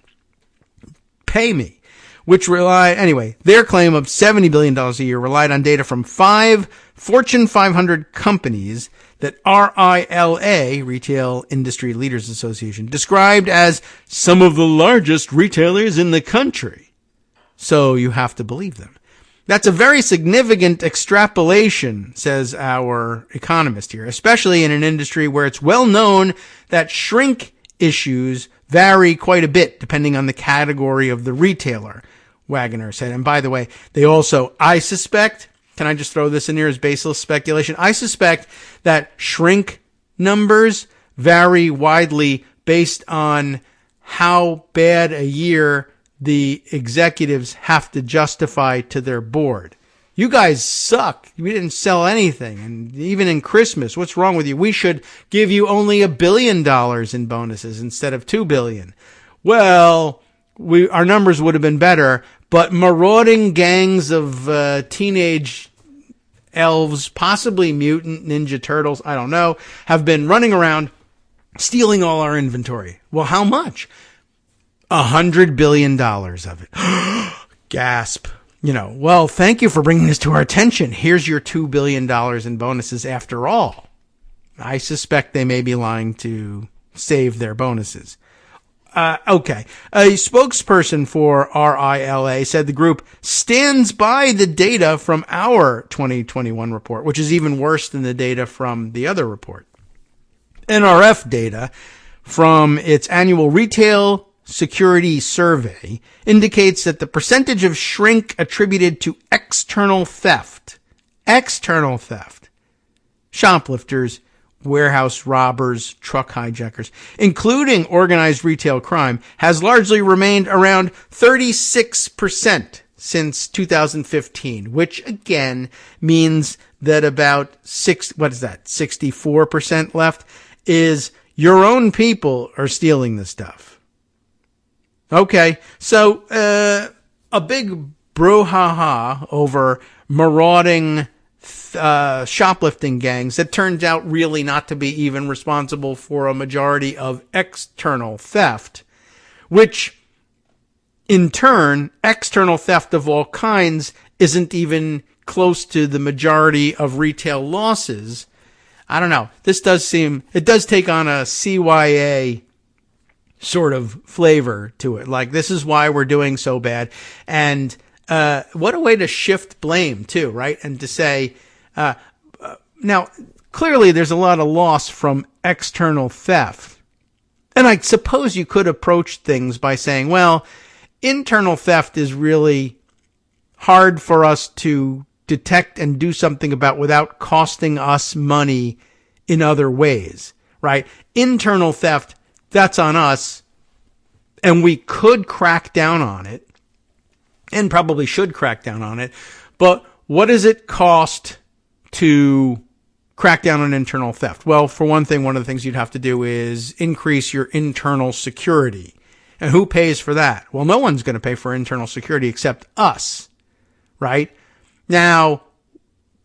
Pay me. Their claim of $70 billion a year relied on data from 5 Fortune 500 companies that RILA, Retail Industry Leaders Association, described as some of the largest retailers in the country. So you have to believe them. That's a very significant extrapolation, says our economist here, especially in an industry where it's well known that shrink issues vary quite a bit depending on the category of the retailer, Wagoner said. And by the way, they also, I suspect, can I just throw this in here as baseless speculation? I suspect that shrink numbers vary widely based on how bad a year the executives have to justify to their board. You guys suck. We didn't sell anything. And even in Christmas, what's wrong with you? We should give you only $1 billion in bonuses instead of $2 billion. Well, our numbers would have been better, but marauding gangs of teenage elves, possibly mutant ninja turtles, I don't know, have been running around stealing all our inventory. Well, how much? $100 billion of it. Gasp. well, thank you for bringing this to our attention. Here's your $2 billion in bonuses after all. I suspect they may be lying to save their bonuses. Okay. A spokesperson for RILA said the group stands by the data from our 2021 report, which is even worse than the data from the other report. NRF data from its annual retail security survey indicates that the percentage of shrink attributed to external theft, shoplifters, warehouse robbers, truck hijackers, including organized retail crime, has largely remained around 36% since 2015, which again means that about 64% left is your own people are stealing the stuff. Okay, so a big brouhaha over marauding shoplifting gangs that turns out really not to be even responsible for a majority of external theft, which in turn, external theft of all kinds isn't even close to the majority of retail losses. I don't know. It does take on a CYA sort of flavor to it. Like, this is why we're doing so bad. And what a way to shift blame too, right? And to say, now, clearly there's a lot of loss from external theft. And I suppose you could approach things by saying, well, internal theft is really hard for us to detect and do something about without costing us money in other ways, right? Internal theft, that's on us, and we could crack down on it, and probably should crack down on it, but what does it cost to crack down on internal theft? Well, for one thing, one of the things you'd have to do is increase your internal security. And who pays for that? Well, no one's going to pay for internal security except us, right? Now,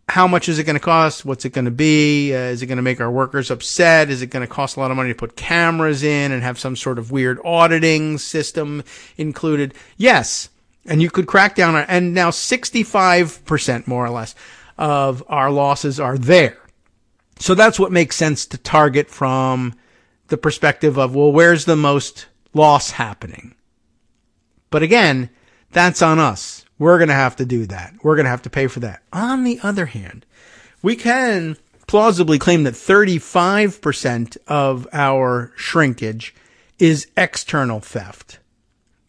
how much is it going to cost? What's it going to be? Is it going to make our workers upset? Is it going to cost a lot of money to put cameras in and have some sort of weird auditing system included? Yes. And you could crack down on, and now 65% more or less of our losses are there. So that's what makes sense to target from the perspective of, well, where's the most loss happening? But again, that's on us. We're going to have to do that. We're going to have to pay for that. On the other hand, we can plausibly claim that 35% of our shrinkage is external theft.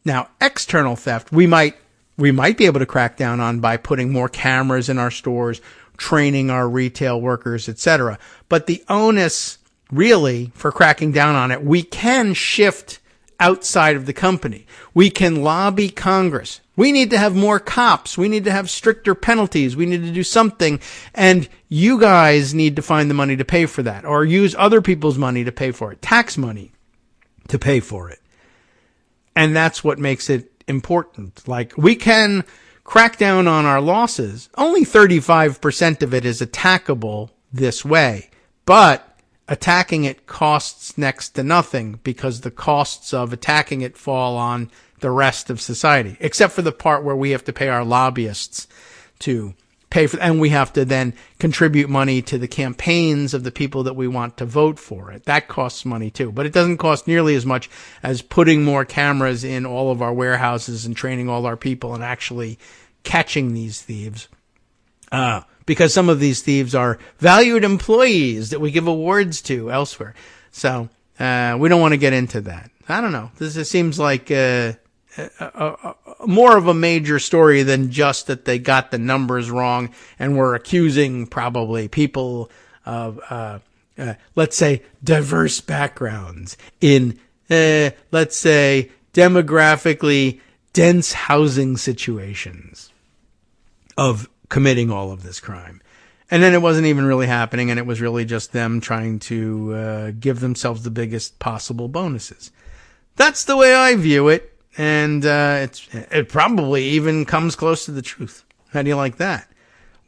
Now, external theft, we might be able to crack down on by putting more cameras in our stores, training our retail workers, etc. But the onus really for cracking down on it, we can shift outside of the company. We can lobby Congress. We need to have more cops. We need to have stricter penalties. We need to do something. And you guys need to find the money to pay for that, or use other people's money to pay for it, tax money to pay for it. And that's what makes it important. Like, we can crack down on our losses. Only 35% of it is attackable this way. But attacking it costs next to nothing, because the costs of attacking it fall on the rest of society, except for the part where we have to pay our lobbyists to pay for, and we have to then contribute money to the campaigns of the people that we want to vote for it. That costs money too, but it doesn't cost nearly as much as putting more cameras in all of our warehouses and training all our people and actually catching these thieves. Because some of these thieves are valued employees that we give awards to elsewhere. So, we don't want to get into that. I don't know. This seems like, more of a major story than just that they got the numbers wrong and were accusing probably people of, let's say, diverse backgrounds in, let's say, demographically dense housing situations of committing all of this crime. And then it wasn't even really happening, and it was really just them trying to give themselves the biggest possible bonuses. That's the way I view it. And it probably even comes close to the truth. How do you like that?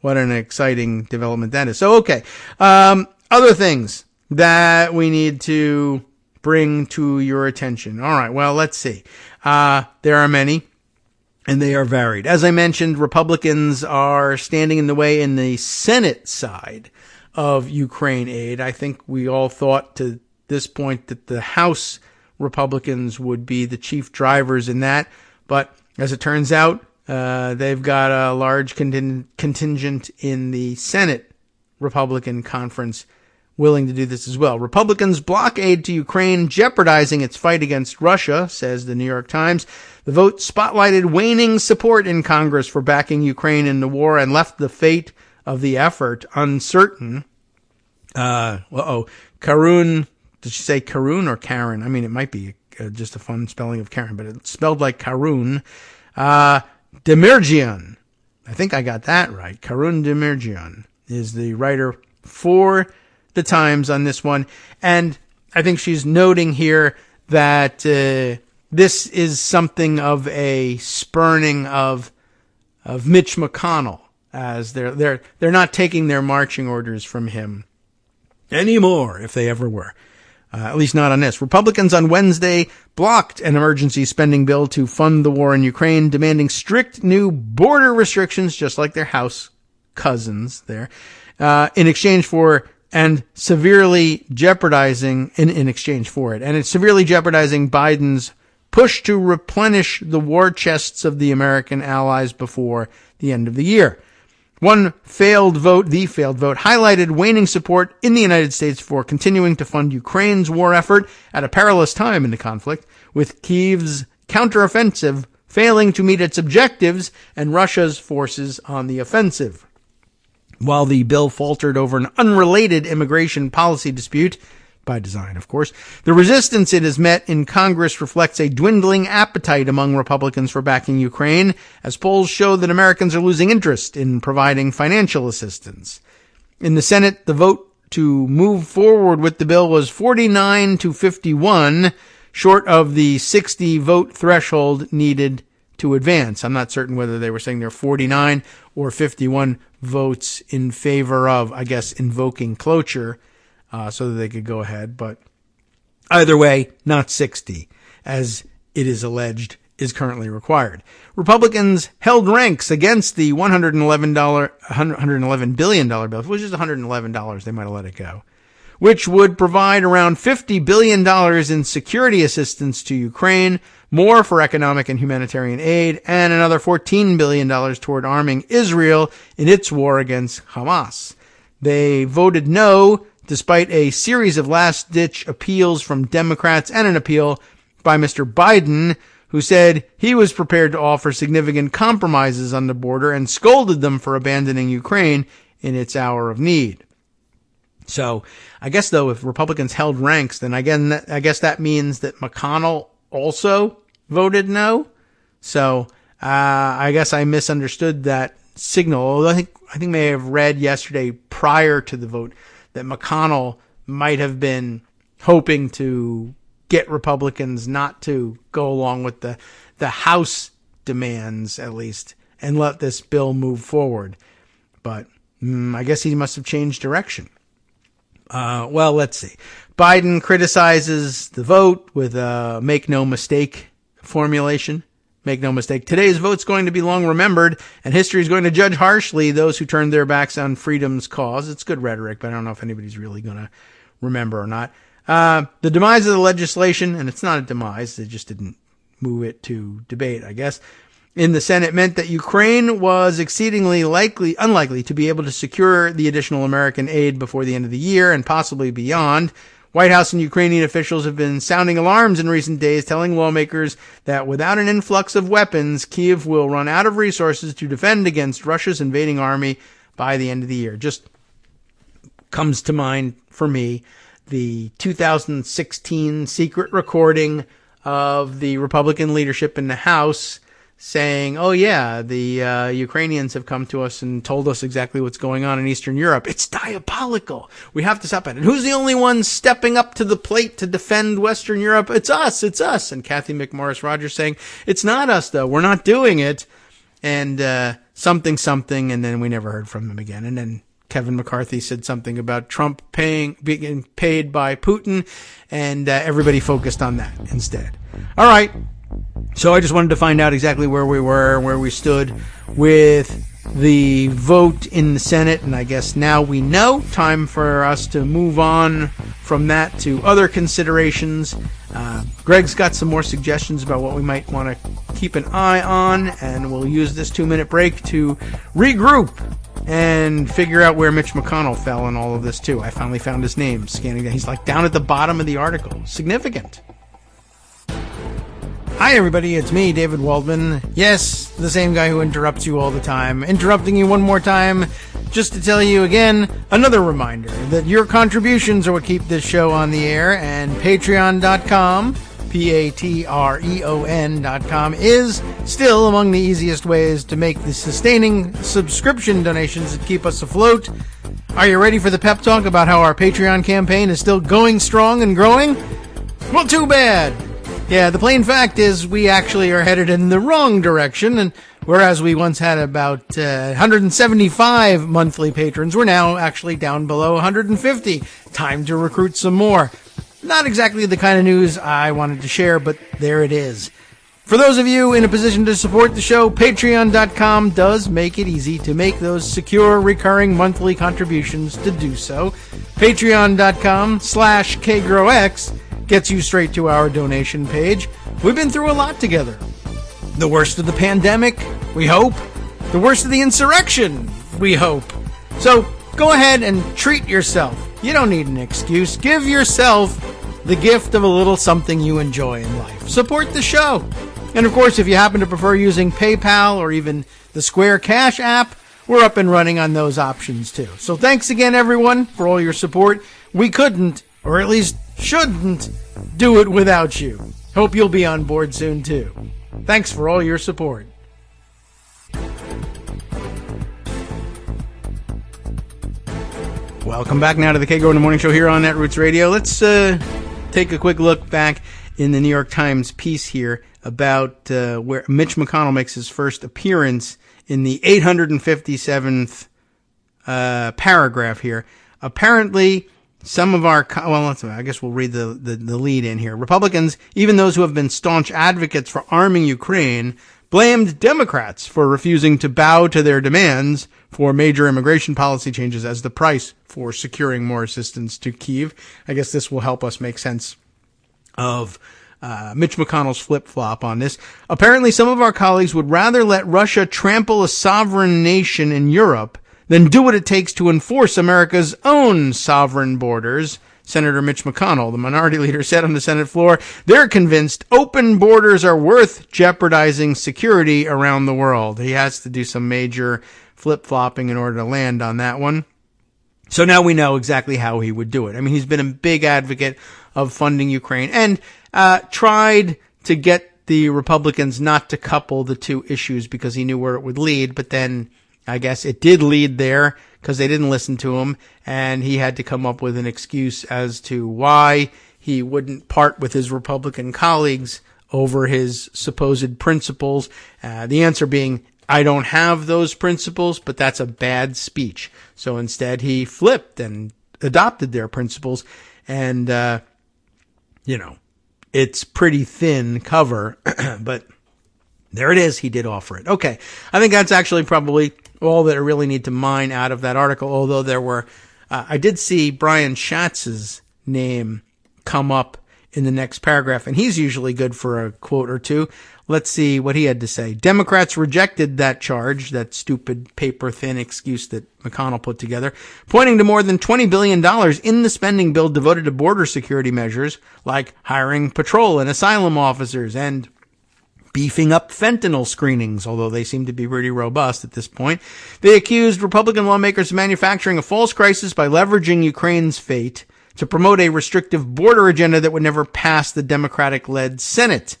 What an exciting development that is. So, okay. Other things that we need to bring to your attention. All right. Well, let's see. There are many. and they are varied. As I mentioned, Republicans are standing in the way in the Senate side of Ukraine aid. I think we all thought to this point that the House Republicans would be the chief drivers in that, but as it turns out, they've got a large contingent in the Senate Republican conference willing to do this as well. Republicans block aid to Ukraine, jeopardizing its fight against Russia, says the New York Times. The vote spotlighted waning support in Congress for backing Ukraine in the war and left the fate of the effort uncertain. Karun, did she say Karun or Karen? I mean, it might be just a fun spelling of Karen, but it's spelled like Karun. Demirjian. I think I got that right. Karun Demirjian is the writer for the Times on this one. And I think she's noting here that this is something of a spurning of Mitch McConnell, as they're not taking their marching orders from him anymore, if they ever were. At least not on this. Republicans on Wednesday blocked an emergency spending bill to fund the war in Ukraine, demanding strict new border restrictions, just like their House cousins there, in exchange for and severely jeopardizing in exchange for it. And it's severely jeopardizing Biden's push to replenish the war chests of the American allies before the end of the year. The failed vote, highlighted waning support in the United States for continuing to fund Ukraine's war effort at a perilous time in the conflict, with Kyiv's counteroffensive failing to meet its objectives and Russia's forces on the offensive. While the bill faltered over an unrelated immigration policy dispute, by design, of course, the resistance it has met in Congress reflects a dwindling appetite among Republicans for backing Ukraine, as polls show that Americans are losing interest in providing financial assistance. In the Senate, the vote to move forward with the bill was 49 to 51, short of the 60 vote threshold needed to advance. I'm not certain whether they were saying they're 49 or 51 votes in favor of, I guess, invoking cloture, so that they could go ahead. But either way, not 60, as it is alleged is currently required. Republicans held ranks against the $111 billion bill, which is $111. They might have let it go, which would provide around $50 billion in security assistance to Ukraine, more for economic and humanitarian aid, and another $14 billion toward arming Israel in its war against Hamas. They voted no, despite a series of last-ditch appeals from Democrats and an appeal by Mr. Biden, who said he was prepared to offer significant compromises on the border and scolded them for abandoning Ukraine in its hour of need. So, I guess, though, if Republicans held ranks, then again, I guess that means that McConnell also voted no. So, I guess I misunderstood that signal. Although I think may have read yesterday prior to the vote that McConnell might have been hoping to get Republicans not to go along with the House demands, at least, and let this bill move forward. But I guess he must have changed direction. Well, let's see. Biden criticizes the vote with a make no mistake formulation. Make no mistake, today's vote's going to be long remembered, and history is going to judge harshly those who turned their backs on freedom's cause. It's good rhetoric, but I don't know if anybody's really going to remember or not. The demise of the legislation, and it's not a demise, they just didn't move it to debate, I guess, in the Senate meant that Ukraine was exceedingly unlikely to be able to secure the additional American aid before the end of the year and possibly beyond. White House and Ukrainian officials have been sounding alarms in recent days, telling lawmakers that without an influx of weapons, Kyiv will run out of resources to defend against Russia's invading army by the end of the year. Just comes to mind for me the 2016 secret recording of the Republican leadership in the House saying, oh yeah, the Ukrainians have come to us and told us exactly what's going on in Eastern Europe. It's diabolical. We have to stop it. And who's the only one stepping up to the plate to defend Western Europe? It's us. And Kathy McMorris Rodgers saying, it's not us though. We're not doing it. And something, and then we never heard from him again. And then Kevin McCarthy said something about Trump being paid by Putin, and everybody focused on that instead. All right. So I just wanted to find out exactly where we were, where we stood with the vote in the Senate, and I guess now we know. Time for us to move on from that to other considerations. Greg's got some more suggestions about what we might want to keep an eye on, and we'll use this 2-minute break to regroup and figure out where Mitch McConnell fell in all of this, too. I finally found his name, scanning down. He's like down at the bottom of the article. Significant. Hi, everybody. It's me, David Waldman. Yes, the same guy who interrupts you all the time. Interrupting you one more time just to tell you again, another reminder that your contributions are what keep this show on the air, and patreon.com, patreon.com, is still among the easiest ways to make the sustaining subscription donations that keep us afloat. Are you ready for the pep talk about how our Patreon campaign is still going strong and growing? Well, too bad. Yeah, the plain fact is we actually are headed in the wrong direction, and whereas we once had about 175 monthly patrons, we're now actually down below 150. Time to recruit some more. Not exactly the kind of news I wanted to share, but there it is. For those of you in a position to support the show, patreon.com does make it easy to make those secure, recurring monthly contributions to do so. Patreon.com/KagroX gets you straight to our donation page. We've been through a lot together. The worst of the pandemic, we hope. The worst of the insurrection, we hope. So go ahead and treat yourself. You don't need an excuse. Give yourself the gift of a little something you enjoy in life. Support the show. And of course, if you happen to prefer using PayPal or even the Square Cash app, we're up and running on those options too. So thanks again, everyone, for all your support. We couldn't, or at least shouldn't, do it without you. Hope you'll be on board soon too. Thanks for all your support. Welcome back now to the Kagro in the Morning Show here on Netroots Radio. Let's take a quick look back in the New York Times piece here about where Mitch McConnell makes his first appearance in the 857th paragraph here. Apparently, some of our, I guess we'll read the lead in here. Republicans, even those who have been staunch advocates for arming Ukraine, blamed Democrats for refusing to bow to their demands for major immigration policy changes as the price for securing more assistance to Kyiv. I guess this will help us make sense of Mitch McConnell's flip-flop on this. Apparently, some of our colleagues would rather let Russia trample a sovereign nation in Europe than do what it takes to enforce America's own sovereign borders. Senator Mitch McConnell, the minority leader, said on the Senate floor, they're convinced open borders are worth jeopardizing security around the world. He has to do some major flip-flopping in order to land on that one. So now we know exactly how he would do it. I mean, he's been a big advocate of funding Ukraine and tried to get the Republicans not to couple the two issues because he knew where it would lead, but then I guess it did lead there because they didn't listen to him, and he had to come up with an excuse as to why he wouldn't part with his Republican colleagues over his supposed principles. The answer being, I don't have those principles, but that's a bad speech. So instead he flipped and adopted their principles, and, it's pretty thin cover, but there it is. He did offer it. Okay. I think that's actually probably all that I really need to mine out of that article, although there were, I did see Brian Schatz's name come up in the next paragraph, and he's usually good for a quote or two. Let's see what he had to say. Democrats rejected that charge, that stupid paper-thin excuse that McConnell put together, pointing to more than $20 billion in the spending bill devoted to border security measures, like hiring patrol and asylum officers and beefing up fentanyl screenings, although they seem to be pretty robust at this point. They accused Republican lawmakers of manufacturing a false crisis by leveraging Ukraine's fate to promote a restrictive border agenda that would never pass the Democratic-led Senate.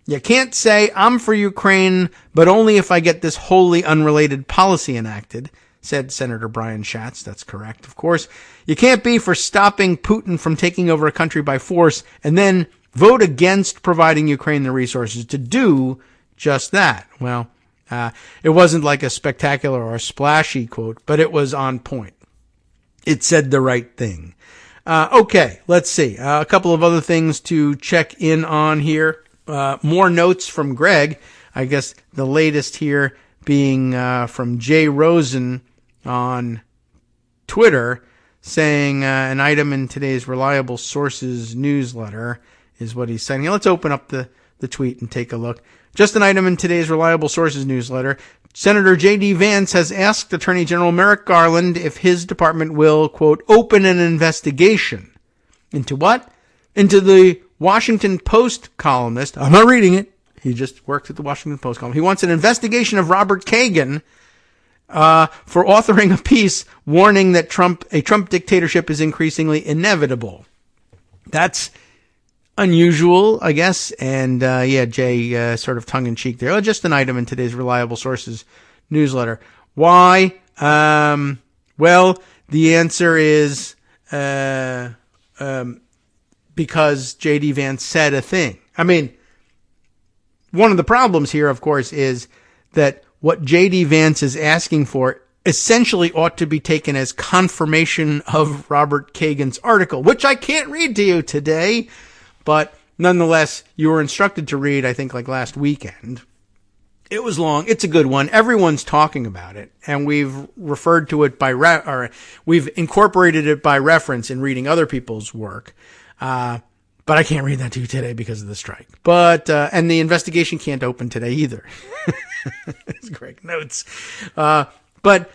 You can't say, I'm for Ukraine, but only if I get this wholly unrelated policy enacted, said Senator Brian Schatz. That's correct, of course. You can't be for stopping Putin from taking over a country by force and then vote against providing Ukraine the resources to do just that. Well, it wasn't like a spectacular or a splashy quote, but it was on point. It said the right thing. Okay, let's see. A couple of other things to check in on here. More notes from Greg. I guess the latest here being from Jay Rosen on Twitter, saying an item in today's Reliable Sources newsletter is what he's saying. Let's open up the tweet and take a look. Just an item in today's Reliable Sources newsletter. Senator J.D. Vance has asked Attorney General Merrick Garland if his department will, quote, open an investigation. Into what? Into the Washington Post columnist. I'm not reading it. He just works at the Washington Post column. He wants an investigation of Robert Kagan for authoring a piece warning that a Trump dictatorship is increasingly inevitable. That's unusual, I guess. And Jay, sort of tongue-in-cheek there. Oh, just an item in today's Reliable Sources newsletter. Why? Well, the answer is because J.D. Vance said a thing. I mean, one of the problems here, of course, is that what J.D. Vance is asking for essentially ought to be taken as confirmation of Robert Kagan's article, which I can't read to you today, but nonetheless, you were instructed to read, I think, like last weekend. It was long. It's a good one. Everyone's talking about it, and we've referred to it we've incorporated it by reference in reading other people's work. But I can't read that to you today because of the strike. But, and the investigation can't open today either. It's Greg notes. But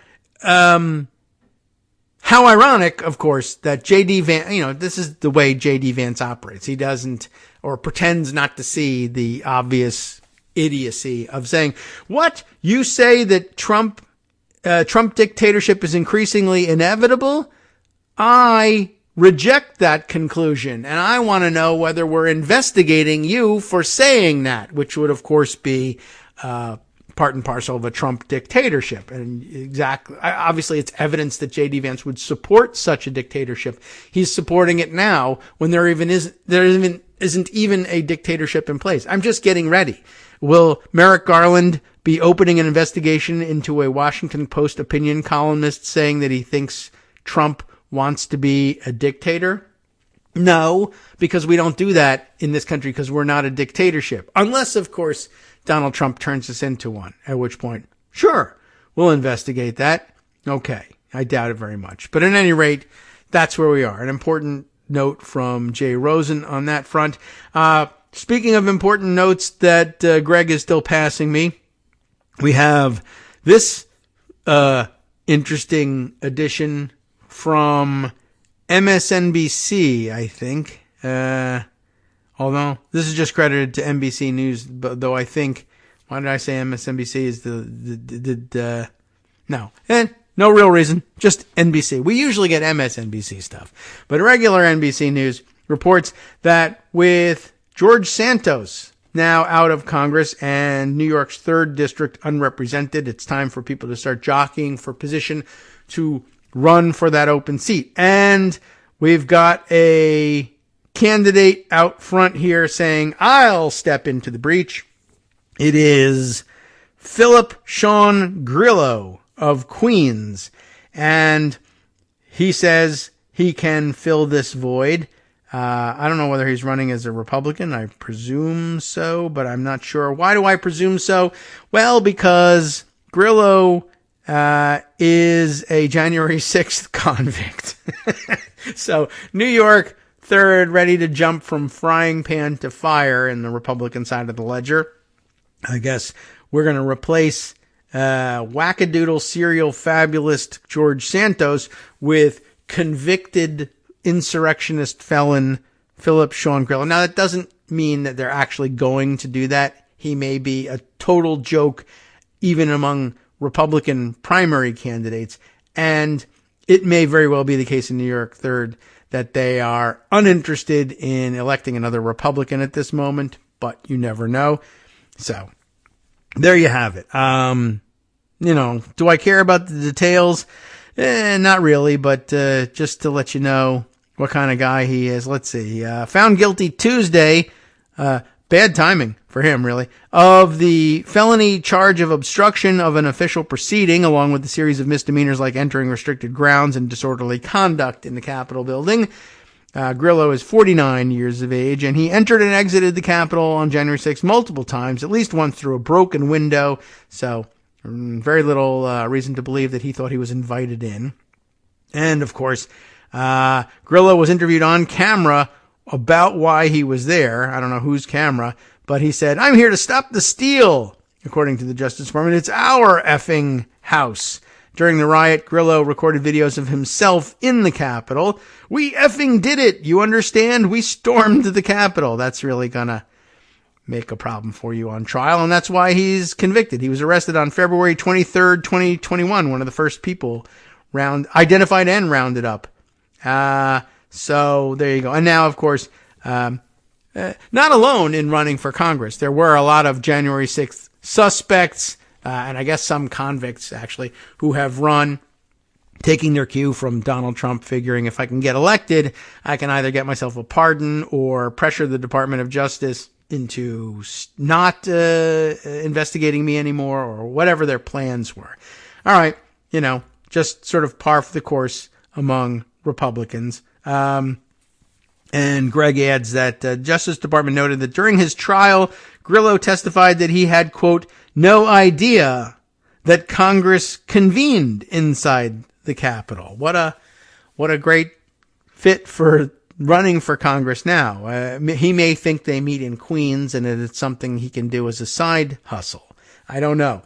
how ironic, of course, that J.D. Vance, this is the way J.D. Vance operates. He doesn't, or pretends not to see the obvious idiocy of saying, what? You say that Trump dictatorship is increasingly inevitable? I reject that conclusion, and I want to know whether we're investigating you for saying that, which would, of course, be part and parcel of a Trump dictatorship. And exactly, obviously, it's evidence that J.D. Vance would support such a dictatorship. He's supporting it now when there isn't even a dictatorship in place. I'm just getting ready. Will Merrick Garland be opening an investigation into a Washington Post opinion columnist saying that he thinks Trump wants to be a dictator? No, because we don't do that in this country because we're not a dictatorship. Unless, of course, Donald Trump turns us into one, at which point, sure, we'll investigate that. Okay, I doubt it very much. But at any rate, that's where we are. An important note from Jay Rosen on that front. Speaking of important notes that Greg is still passing me, we have this interesting addition from MSNBC, I think. Although this is just credited to NBC News, but though I think, why did I say MSNBC is no real reason, just NBC. We usually get MSNBC stuff, but regular NBC News reports that with George Santos now out of Congress and New York's 3rd District unrepresented, it's time for people to start jockeying for position to run for that open seat. And we've got a candidate out front here saying, I'll step into the breach. It is Philip Sean Grillo of Queens. And he says he can fill this void. I don't know whether he's running as a Republican. I presume so, but I'm not sure. Why do I presume so? Well, because Grillo is a January 6th convict. So New York 3rd, ready to jump from frying pan to fire in the Republican side of the ledger. I guess we're going to replace wackadoodle serial fabulist George Santos with convicted insurrectionist felon Philip Sean Grillo. Now, that doesn't mean that they're actually going to do that. He may be a total joke even among Republican primary candidates, and it may very well be the case in New York 3rd that they are uninterested in electing another Republican at this moment, but you never know. So there you have it. Do I care about the details? Not really, but just to let you know what kind of guy he is. Let's see. Found guilty Tuesday, bad timing for him, really, of the felony charge of obstruction of an official proceeding, along with a series of misdemeanors like entering restricted grounds and disorderly conduct in the Capitol building. Grillo is 49 years of age, and he entered and exited the Capitol on January 6th multiple times, at least once through a broken window. So very little reason to believe that he thought he was invited in. And, of course, Grillo was interviewed on camera about why he was there. I don't know whose camera, but he said, "I'm here to stop the steal." According to the Justice Department, it's our effing house. During the riot, Grillo recorded videos of himself in the Capitol. "We effing did it. You understand? We stormed the Capitol." That's really gonna make a problem for you on trial, and that's why he's convicted. He was arrested on February 23rd, 2021, one of the first people identified and rounded up. So there you go. And now, of course, not alone in running for Congress. There were a lot of January 6th suspects, and I guess some convicts, actually, who have run, taking their cue from Donald Trump, figuring if I can get elected, I can either get myself a pardon or pressure the Department of Justice into not investigating me anymore, or whatever their plans were. All right, just sort of par for the course among Republicans. And Greg adds that Justice Department noted that during his trial, Grillo testified that he had, quote, "no idea that Congress convened inside the Capitol." What a great fit for running for Congress now. He may think they meet in Queens and that it's something he can do as a side hustle. I don't know.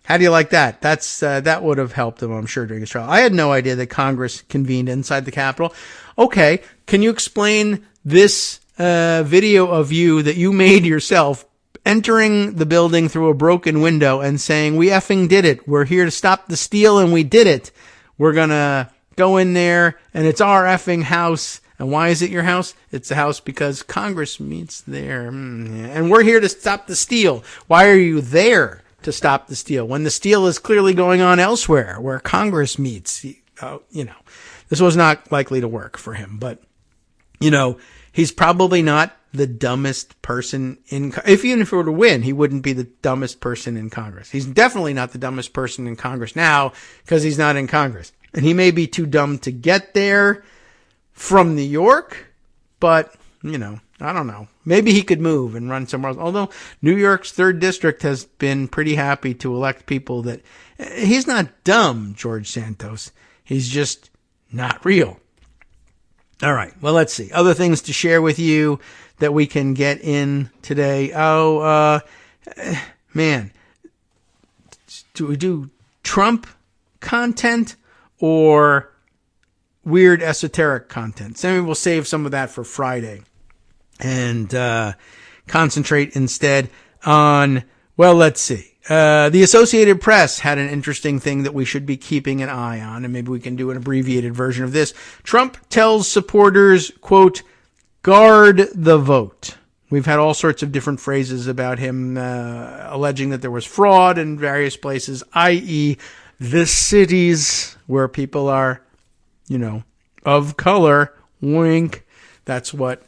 How do you like that? That would have helped him, I'm sure, during his trial. I had no idea that Congress convened inside the Capitol. Okay, can you explain this video of you that you made yourself entering the building through a broken window and saying, "We effing did it. We're here to stop the steal, and we did it. We're gonna go in there, and it's our effing house." And why is it your house? It's the house because Congress meets there. And we're here to stop the steal. Why are you there to stop the steal when the steal is clearly going on elsewhere where Congress meets? This was not likely to work for him, but he's probably not the dumbest person even if he were to win, he wouldn't be the dumbest person in Congress. He's definitely not the dumbest person in Congress now because he's not in Congress, and he may be too dumb to get there from New York, but I don't know. Maybe he could move and run somewhere else. Although New York's 3rd District has been pretty happy to elect people that... He's not dumb, George Santos. He's just not real. All right. Well, let's see. Other things to share with you that we can get in today. Man. Do we do Trump content or weird esoteric content? So maybe we'll save some of that for Friday and concentrate instead on, well, let's see. The Associated Press had an interesting thing that we should be keeping an eye on, and maybe we can do an abbreviated version of this. Trump tells supporters, quote, "guard the vote." We've had all sorts of different phrases about him alleging that there was fraud in various places, i.e. the cities where people are, of color, wink. That's what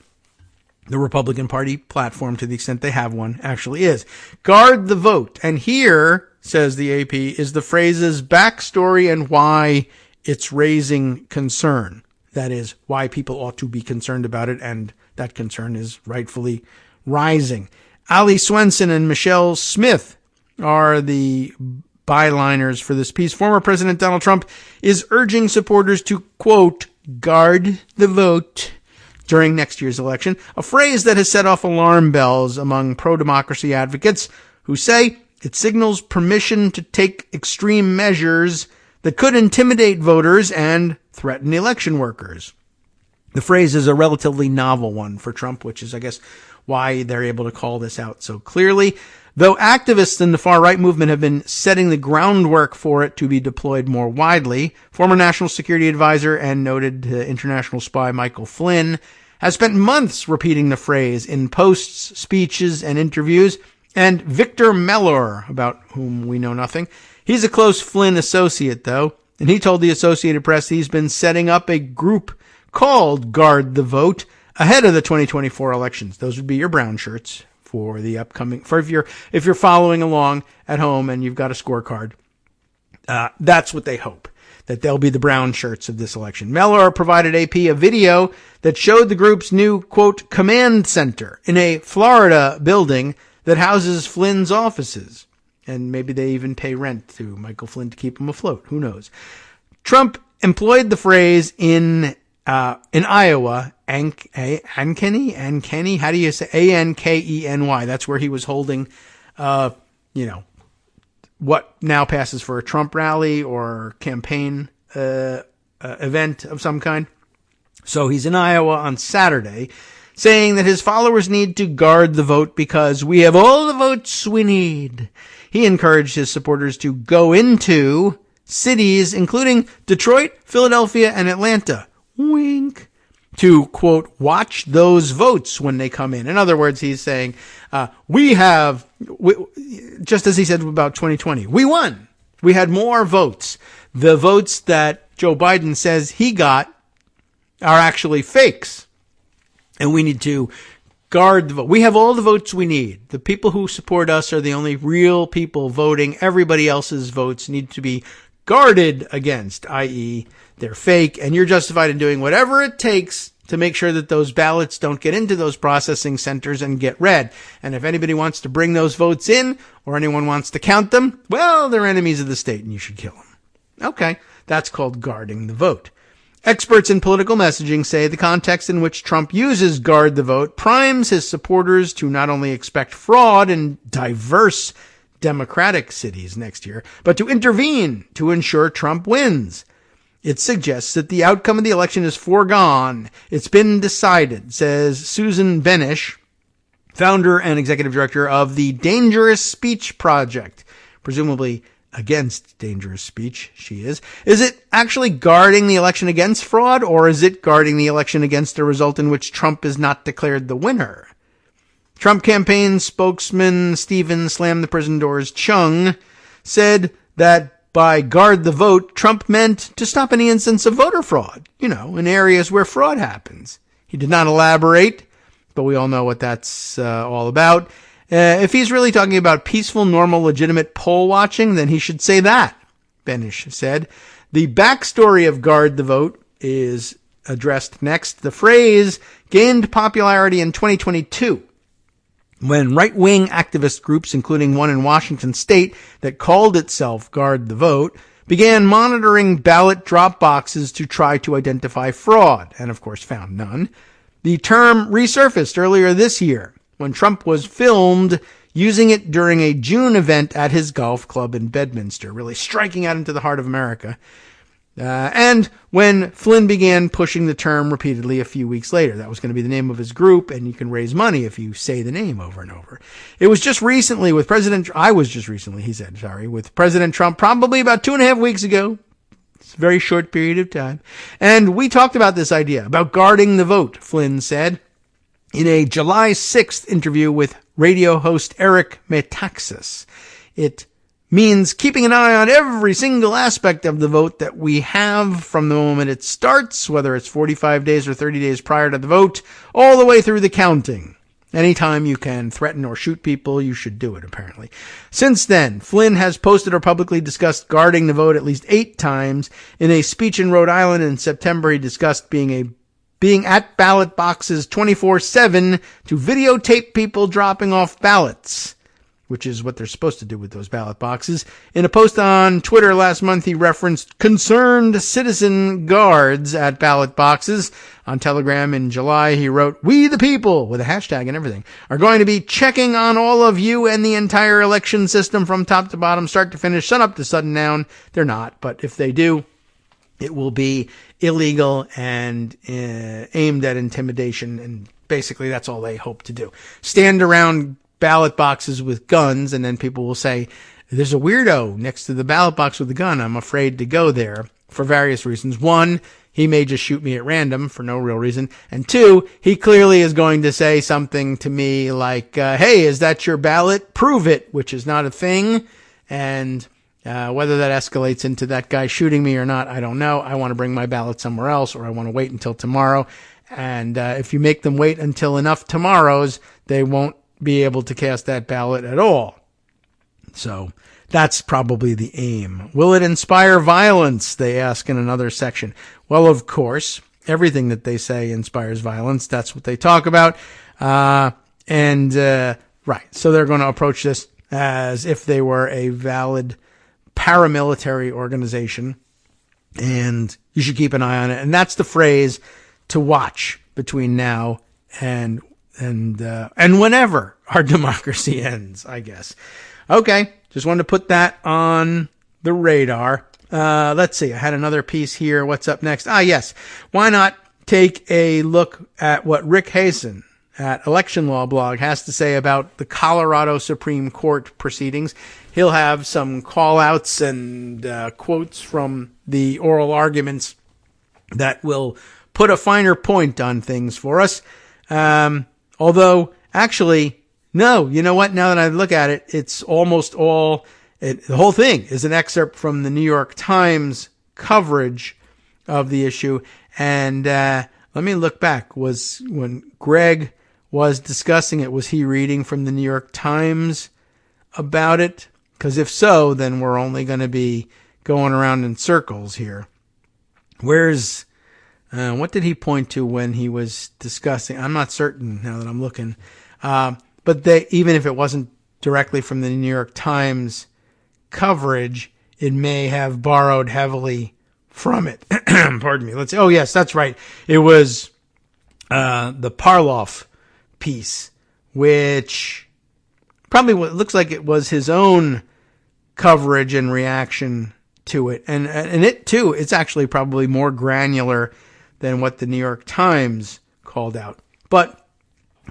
the Republican Party platform, to the extent they have one, actually is. Guard the vote. And here, says the AP, is the phrase's backstory and why it's raising concern. That is, why people ought to be concerned about it, and that concern is rightfully rising. Ali Swenson and Michelle Smith are the byliners for this piece. Former President Donald Trump is urging supporters to, quote, "guard the vote" during next year's election, a phrase that has set off alarm bells among pro-democracy advocates who say it signals permission to take extreme measures that could intimidate voters and threaten election workers. The phrase is a relatively novel one for Trump, which is, I guess, why they're able to call this out so clearly. Though activists in the far-right movement have been setting the groundwork for it to be deployed more widely, former National Security Advisor and noted international spy Michael Flynn has spent months repeating the phrase in posts, speeches, and interviews, and Victor Mellor, about whom we know nothing. He's a close Flynn associate, though, and he told the Associated Press he's been setting up a group called Guard the Vote ahead of the 2024 elections. Those would be your brown shirts for the upcoming, if you're following along at home and you've got a scorecard. That's what they hope. that they'll be the brown shirts of this election. Mellor provided AP a video that showed the group's new, quote, command center in a Florida building that houses Flynn's offices. And maybe they even pay rent to Michael Flynn to keep him afloat. Who knows? Trump employed the phrase in Iowa, Ankeny, how do you say, Ankeny? That's where he was holding, what now passes for a Trump rally or campaign event of some kind. So he's in Iowa on Saturday, saying that his followers need to guard the vote because we have all the votes we need. He encouraged his supporters to go into cities, including Detroit, Philadelphia, and Atlanta. Wink. To, quote, watch those votes when they come in. In other words, he's saying, just as he said about 2020, we won. We had more votes. The votes that Joe Biden says he got are actually fakes. And we need to guard the vote. We have all the votes we need. The people who support us are the only real people voting. Everybody else's votes need to be guarded against, i.e., they're fake, and you're justified in doing whatever it takes to make sure that those ballots don't get into those processing centers and get read. And if anybody wants to bring those votes in, or anyone wants to count them, well, they're enemies of the state and you should kill them. Okay, that's called guarding the vote. Experts in political messaging say the context in which Trump uses guard the vote primes his supporters to not only expect fraud in diverse Democratic cities next year, but to intervene to ensure Trump wins. It suggests that the outcome of the election is foregone. It's been decided, says Susan Benish, founder and executive director of the Dangerous Speech Project. Presumably against dangerous speech, she is. Is it actually guarding the election against fraud, or is it guarding the election against a result in which Trump is not declared the winner? Trump campaign spokesman Stephen Slam the Prison Doors Chung said that by guard the vote, Trump meant to stop any instance of voter fraud, in areas where fraud happens. He did not elaborate, but we all know what that's all about. If he's really talking about peaceful, normal, legitimate poll watching, then he should say that, Benish said. The backstory of guard the vote is addressed next. The phrase gained popularity in 2022. When right-wing activist groups, including one in Washington state that called itself Guard the Vote, began monitoring ballot drop boxes to try to identify fraud, and of course found none. The term resurfaced earlier this year when Trump was filmed using it during a June event at his golf club in Bedminster, really striking out into the heart of America. And when Flynn began pushing the term repeatedly a few weeks later. That was going to be the name of his group, and you can raise money if you say the name over and over. It was just recently with President Trump, probably about 2.5 weeks ago. It's a very short period of time. And we talked about this idea, about guarding the vote, Flynn said in a July 6th interview with radio host Eric Metaxas. It means keeping an eye on every single aspect of the vote that we have from the moment it starts, whether it's 45 days or 30 days prior to the vote, all the way through the counting. Anytime you can threaten or shoot people, you should do it, apparently. Since then, Flynn has posted or publicly discussed guarding the vote at least 8 times. In a speech in Rhode Island in September, he discussed being at ballot boxes 24/7 to videotape people dropping off ballots, which is what they're supposed to do with those ballot boxes. In a post on Twitter last month, he referenced concerned citizen guards at ballot boxes. On Telegram in July, he wrote, "We the people," with a hashtag and everything, "are going to be checking on all of you and the entire election system from top to bottom, start to finish, sun up to sundown." They're not, but if they do, it will be illegal and aimed at intimidation, and basically that's all they hope to do. Stand around ballot boxes with guns, and then people will say, "There's a weirdo next to the ballot box with a gun. I'm afraid to go there," for various reasons. 1, he may just shoot me at random for no real reason. And 2, he clearly is going to say something to me like, "Hey, is that your ballot? Prove it," which is not a thing. And whether that escalates into that guy shooting me or not, I don't know. I want to bring my ballot somewhere else, or I want to wait until tomorrow. And if you make them wait until enough tomorrows, they won't be able to cast that ballot at all. So That's probably the aim. Will it inspire violence? They ask in another section. Well, of course, everything that they say inspires violence. That's what they talk about. Right. So they're going to approach this as if they were a valid paramilitary organization, and you should keep an eye on it. And that's the phrase to watch between now and whenever our democracy ends, I guess. Okay. Just wanted to put that on the radar. Let's see. I had another piece here. What's up next? Yes. Why not take a look at what Rick Hazen at Election Law Blog has to say about the Colorado Supreme Court proceedings. He'll have some call-outs and quotes from the oral arguments that will put a finer point on things for us. Although, actually, no, you know what? Now that I look at it, it's almost all, the whole thing is an excerpt from the New York Times coverage of the issue. And let me look back. Was when Greg was discussing it, was he reading from the New York Times about it? Because if so, then we're only going to be going around in circles here. Where's, what did he point to when he was discussing? I'm not certain now that I'm looking. But even if it wasn't directly from the New York Times coverage, it may have borrowed heavily from it. Pardon me. Let's see. Oh, yes, that's right. It was the Parloff piece, which probably looks like it was his own coverage and reaction to it. And it, too, it's actually probably more granular than what the New York Times called out. But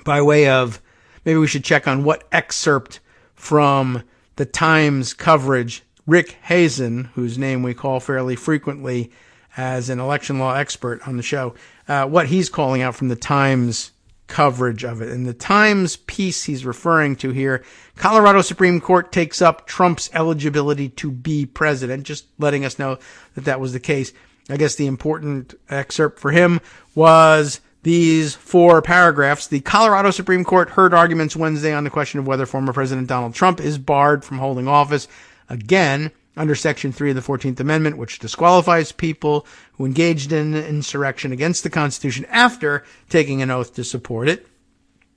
by way of, maybe we should check on what excerpt from the Times coverage Rick Hazen, whose name we call fairly frequently as an election law expert on the show, what he's calling out from the Times coverage of it. In the Times piece he's referring to here, Colorado Supreme Court takes up Trump's eligibility to be president, just letting us know that that was the case. I guess the important excerpt for him was these 4 paragraphs. The Colorado Supreme Court heard arguments Wednesday on the question of whether former President Donald Trump is barred from holding office again under Section 3 of the 14th Amendment, which disqualifies people who engaged in insurrection against the Constitution after taking an oath to support it.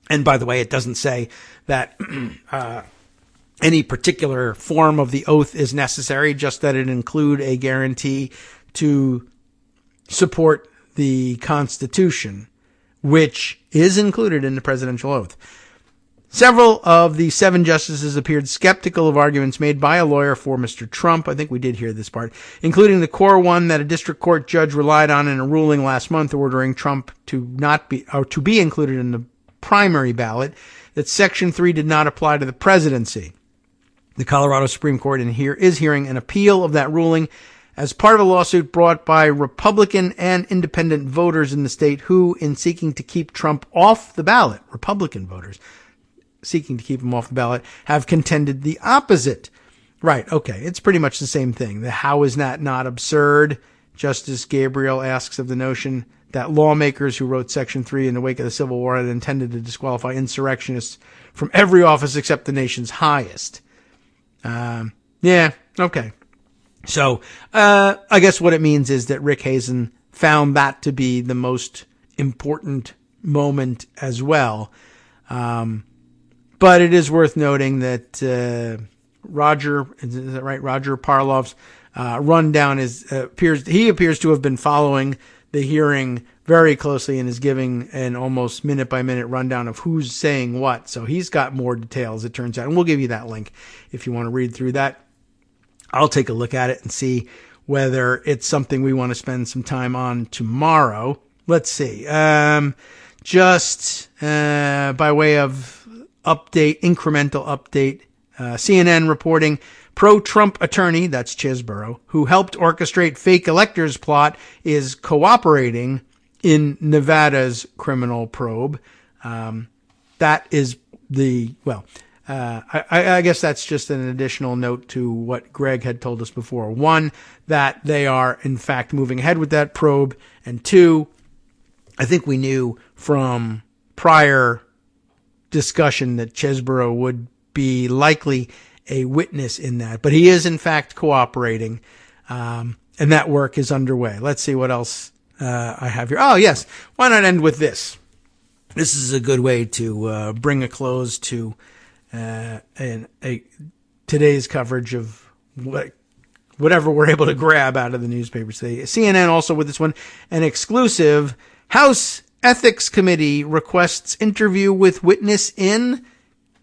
And by the way, it doesn't say that any particular form of the oath is necessary, just that it include a guarantee to support the Constitution, which is included in the presidential oath. Several of the 7 justices appeared skeptical of arguments made by a lawyer for Mr. Trump. I think we did hear this part, including the core one that a district court judge relied on in a ruling last month ordering Trump to be included in the primary ballot, that Section 3 did not apply to the presidency. The Colorado Supreme Court is hearing an appeal of that ruling as part of a lawsuit brought by Republican and independent voters in the state who, in seeking to keep Trump off the ballot, Republican voters seeking to keep him off the ballot, have contended the opposite. Right, okay, it's pretty much the same thing. How is that not absurd? Justice Gabriel asks of the notion that lawmakers who wrote Section 3 in the wake of the Civil War had intended to disqualify insurrectionists from every office except the nation's highest. Yeah, okay. So, I guess what it means is that Rick Hazen found that to be the most important moment as well. But it is worth noting that, Roger, is that right? Roger Parloff's, rundown he appears to have been following the hearing very closely and is giving an almost minute by minute rundown of who's saying what. So he's got more details, it turns out. And we'll give you that link if you want to read through that. I'll take a look at it and see whether it's something we want to spend some time on tomorrow. Let's see. Just by way of incremental update, CNN reporting pro-Trump attorney, that's Chesborough, who helped orchestrate fake electors plot, is cooperating in Nevada's criminal probe. That is I guess that's just an additional note to what Greg had told us before. 1, that they are in fact moving ahead with that probe. And 2, I think we knew from prior discussion that Chesborough would be likely a witness in that. But he is, in fact, cooperating, and that work is underway. Let's see what else I have here. Oh, yes. Why not end with this? This is a good way to bring a close to today's coverage of whatever we're able to grab out of the newspapers today. CNN also with this one, an exclusive. House Ethics Committee requests interview with witness in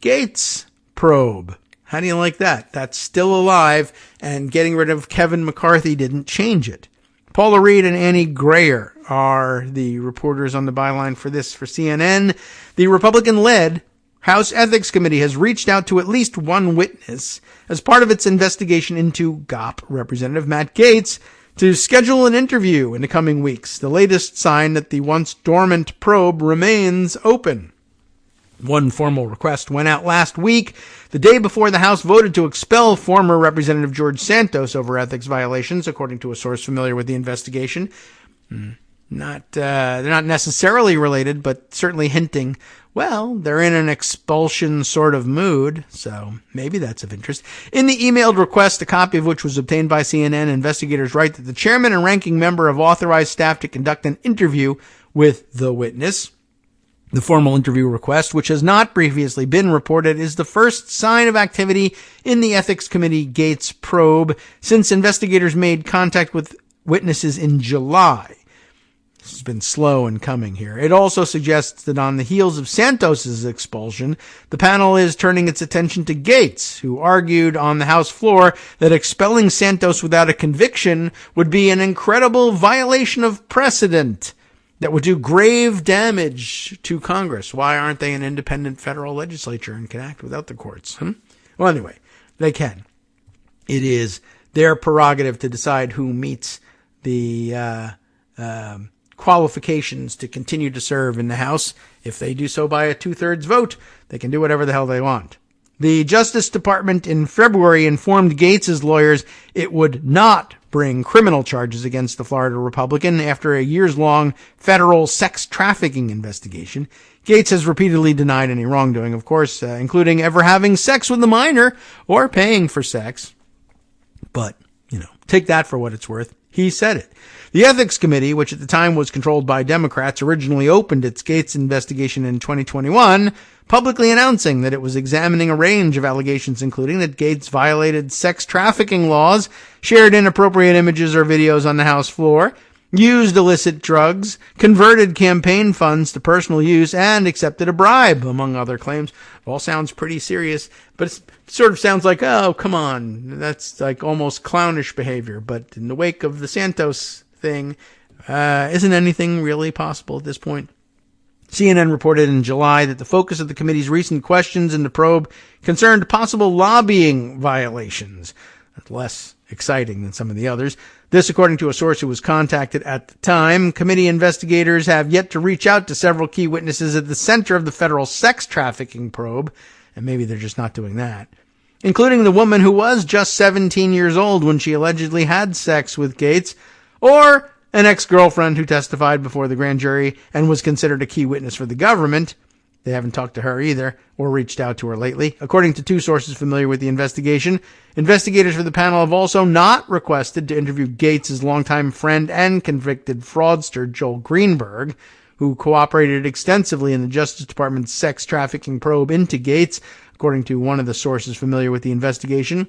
Gates probe. How do you like that? That's still alive, and getting rid of Kevin McCarthy didn't change it. Paula Reed and Annie Grayer are the reporters on the byline for this for CNN. The Republican-led House Ethics Committee has reached out to at least one witness as part of its investigation into GOP Representative Matt Gaetz to schedule an interview in the coming weeks, the latest sign that the once dormant probe remains open. One formal request went out last week, the day before the House voted to expel former Representative George Santos over ethics violations, according to a source familiar with the investigation. They're not necessarily related, but certainly hinting, well, they're in an expulsion sort of mood, so maybe that's of interest. In the emailed request, a copy of which was obtained by CNN, investigators write that the chairman and ranking member have authorized staff to conduct an interview with the witness. The formal interview request, which has not previously been reported, is the first sign of activity in the Ethics Committee Gates probe since investigators made contact with witnesses in July. This has been slow in coming here. It also suggests that on the heels of Santos's expulsion, the panel is turning its attention to Gaetz, who argued on the House floor that expelling Santos without a conviction would be an incredible violation of precedent that would do grave damage to Congress. Why aren't they an independent federal legislature and can act without the courts? Well, anyway, they can. It is their prerogative to decide who meets the qualifications to continue to serve in the House. If they do so by a 2/3 vote, they can do whatever the hell they want. The Justice Department in February informed Gaetz's lawyers it would not bring criminal charges against the Florida Republican after a years-long federal sex trafficking investigation. Gaetz has repeatedly denied any wrongdoing, of course, including ever having sex with a minor or paying for sex. But, take that for what it's worth. He said it. The Ethics Committee, which at the time was controlled by Democrats, originally opened its Gaetz investigation in 2021, publicly announcing that it was examining a range of allegations, including that Gaetz violated sex trafficking laws, shared inappropriate images or videos on the House floor, used illicit drugs, converted campaign funds to personal use, and accepted a bribe, among other claims. All sounds pretty serious, but it sort of sounds like, oh, come on, that's like almost clownish behavior. But in the wake of the Santos thing, isn't anything really possible at this point? CNN reported in July that the focus of the committee's recent questions in the probe concerned possible lobbying violations. That's less exciting than some of the others. This, according to a source who was contacted at the time. Committee investigators have yet to reach out to several key witnesses at the center of the federal sex trafficking probe, and maybe they're just not doing that, including the woman who was just 17 years old when she allegedly had sex with Gaetz, or an ex-girlfriend who testified before the grand jury and was considered a key witness for the government. They haven't talked to her either or reached out to her lately. According to two sources familiar with the investigation, investigators for the panel have also not requested to interview Gaetz's longtime friend and convicted fraudster Joel Greenberg, who cooperated extensively in the Justice Department's sex trafficking probe into Gaetz, according to one of the sources familiar with the investigation.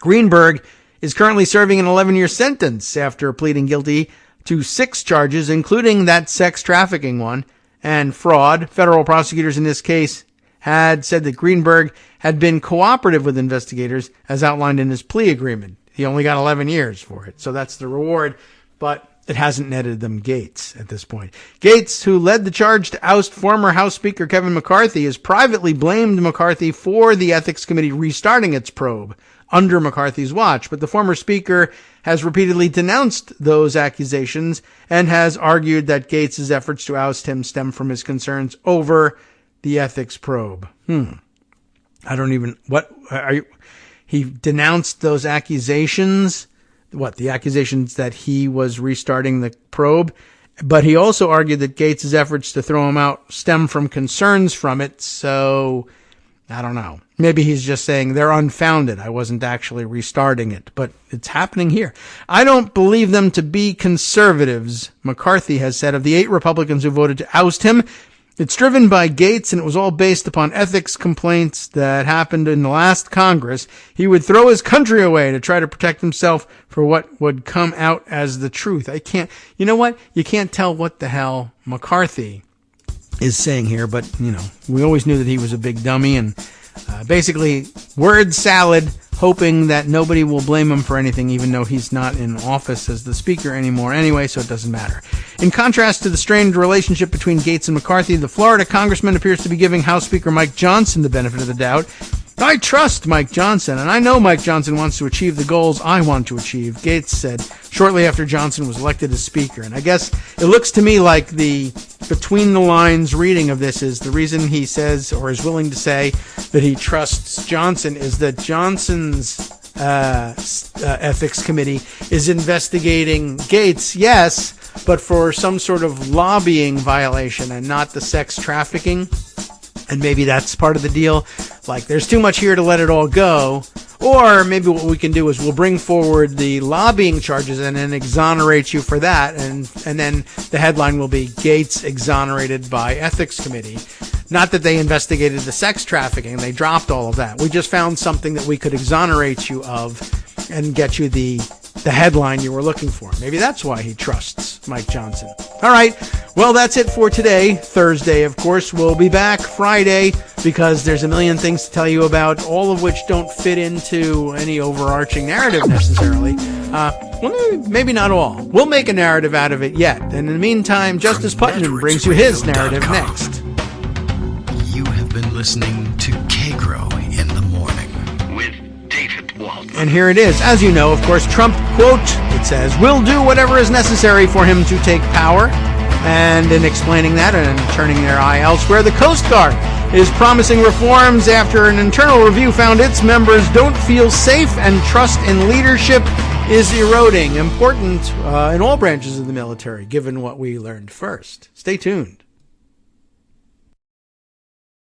Greenberg is currently serving an 11-year sentence after pleading guilty to 6 charges, including that sex trafficking one, and fraud. Federal prosecutors in this case had said that Greenberg had been cooperative with investigators as outlined in his plea agreement. He only got 11 years for it, so that's the reward, but it hasn't netted them Gaetz at this point. Gaetz, who led the charge to oust former House Speaker Kevin McCarthy, has privately blamed McCarthy for the Ethics Committee restarting its probe under McCarthy's watch, but the former speaker has repeatedly denounced those accusations and has argued that Gaetz's efforts to oust him stem from his concerns over the ethics probe. He denounced those accusations, the accusations that he was restarting the probe, but he also argued that Gaetz's efforts to throw him out stem from concerns from it, so I don't know. Maybe he's just saying they're unfounded. I wasn't actually restarting it, but it's happening here. I don't believe them to be conservatives, McCarthy has said of the 8 Republicans who voted to oust him. It's driven by Gates, and it was all based upon ethics complaints that happened in the last Congress. He would throw his country away to try to protect himself for what would come out as the truth. You know what? You can't tell what the hell McCarthy is saying here, but, we always knew that he was a big dummy, and basically word salad, hoping that nobody will blame him for anything, even though he's not in office as the speaker anymore anyway, so it doesn't matter. In contrast to the strained relationship between Gates and McCarthy, the Florida congressman appears to be giving House Speaker Mike Johnson the benefit of the doubt. I trust Mike Johnson, and I know Mike Johnson wants to achieve the goals I want to achieve, Gates said shortly after Johnson was elected as Speaker. And I guess it looks to me like the between-the-lines reading of this is the reason he says, or is willing to say, that he trusts Johnson is that Johnson's ethics committee is investigating Gates, yes, but for some sort of lobbying violation and not the sex trafficking. And maybe that's part of the deal. Like, there's too much here to let it all go. Or maybe what we can do is we'll bring forward the lobbying charges and then exonerate you for that. And then the headline will be Gates exonerated by ethics committee. Not that they investigated the sex trafficking. They dropped all of that. We just found something that we could exonerate you of and get you the headline you were looking for. Maybe that's why he trusts Mike Johnson. All right. Well, that's it for today. Thursday, of course. We'll be back Friday because there's a million things to tell you about, all of which don't fit into any overarching narrative necessarily. Well, maybe not all. We'll make a narrative out of it yet. And in the meantime, Justice Putnam brings you his narrative next. You have been listening to Kagro in the Morning with David Waldman. And here it is. As you know, of course, Trump, quote, it says, will do whatever is necessary for him to take power. And in explaining that and turning their eye elsewhere, the Coast Guard is promising reforms after an internal review found its members don't feel safe and trust in leadership is eroding. Important in all branches of the military, given what we learned first. Stay tuned.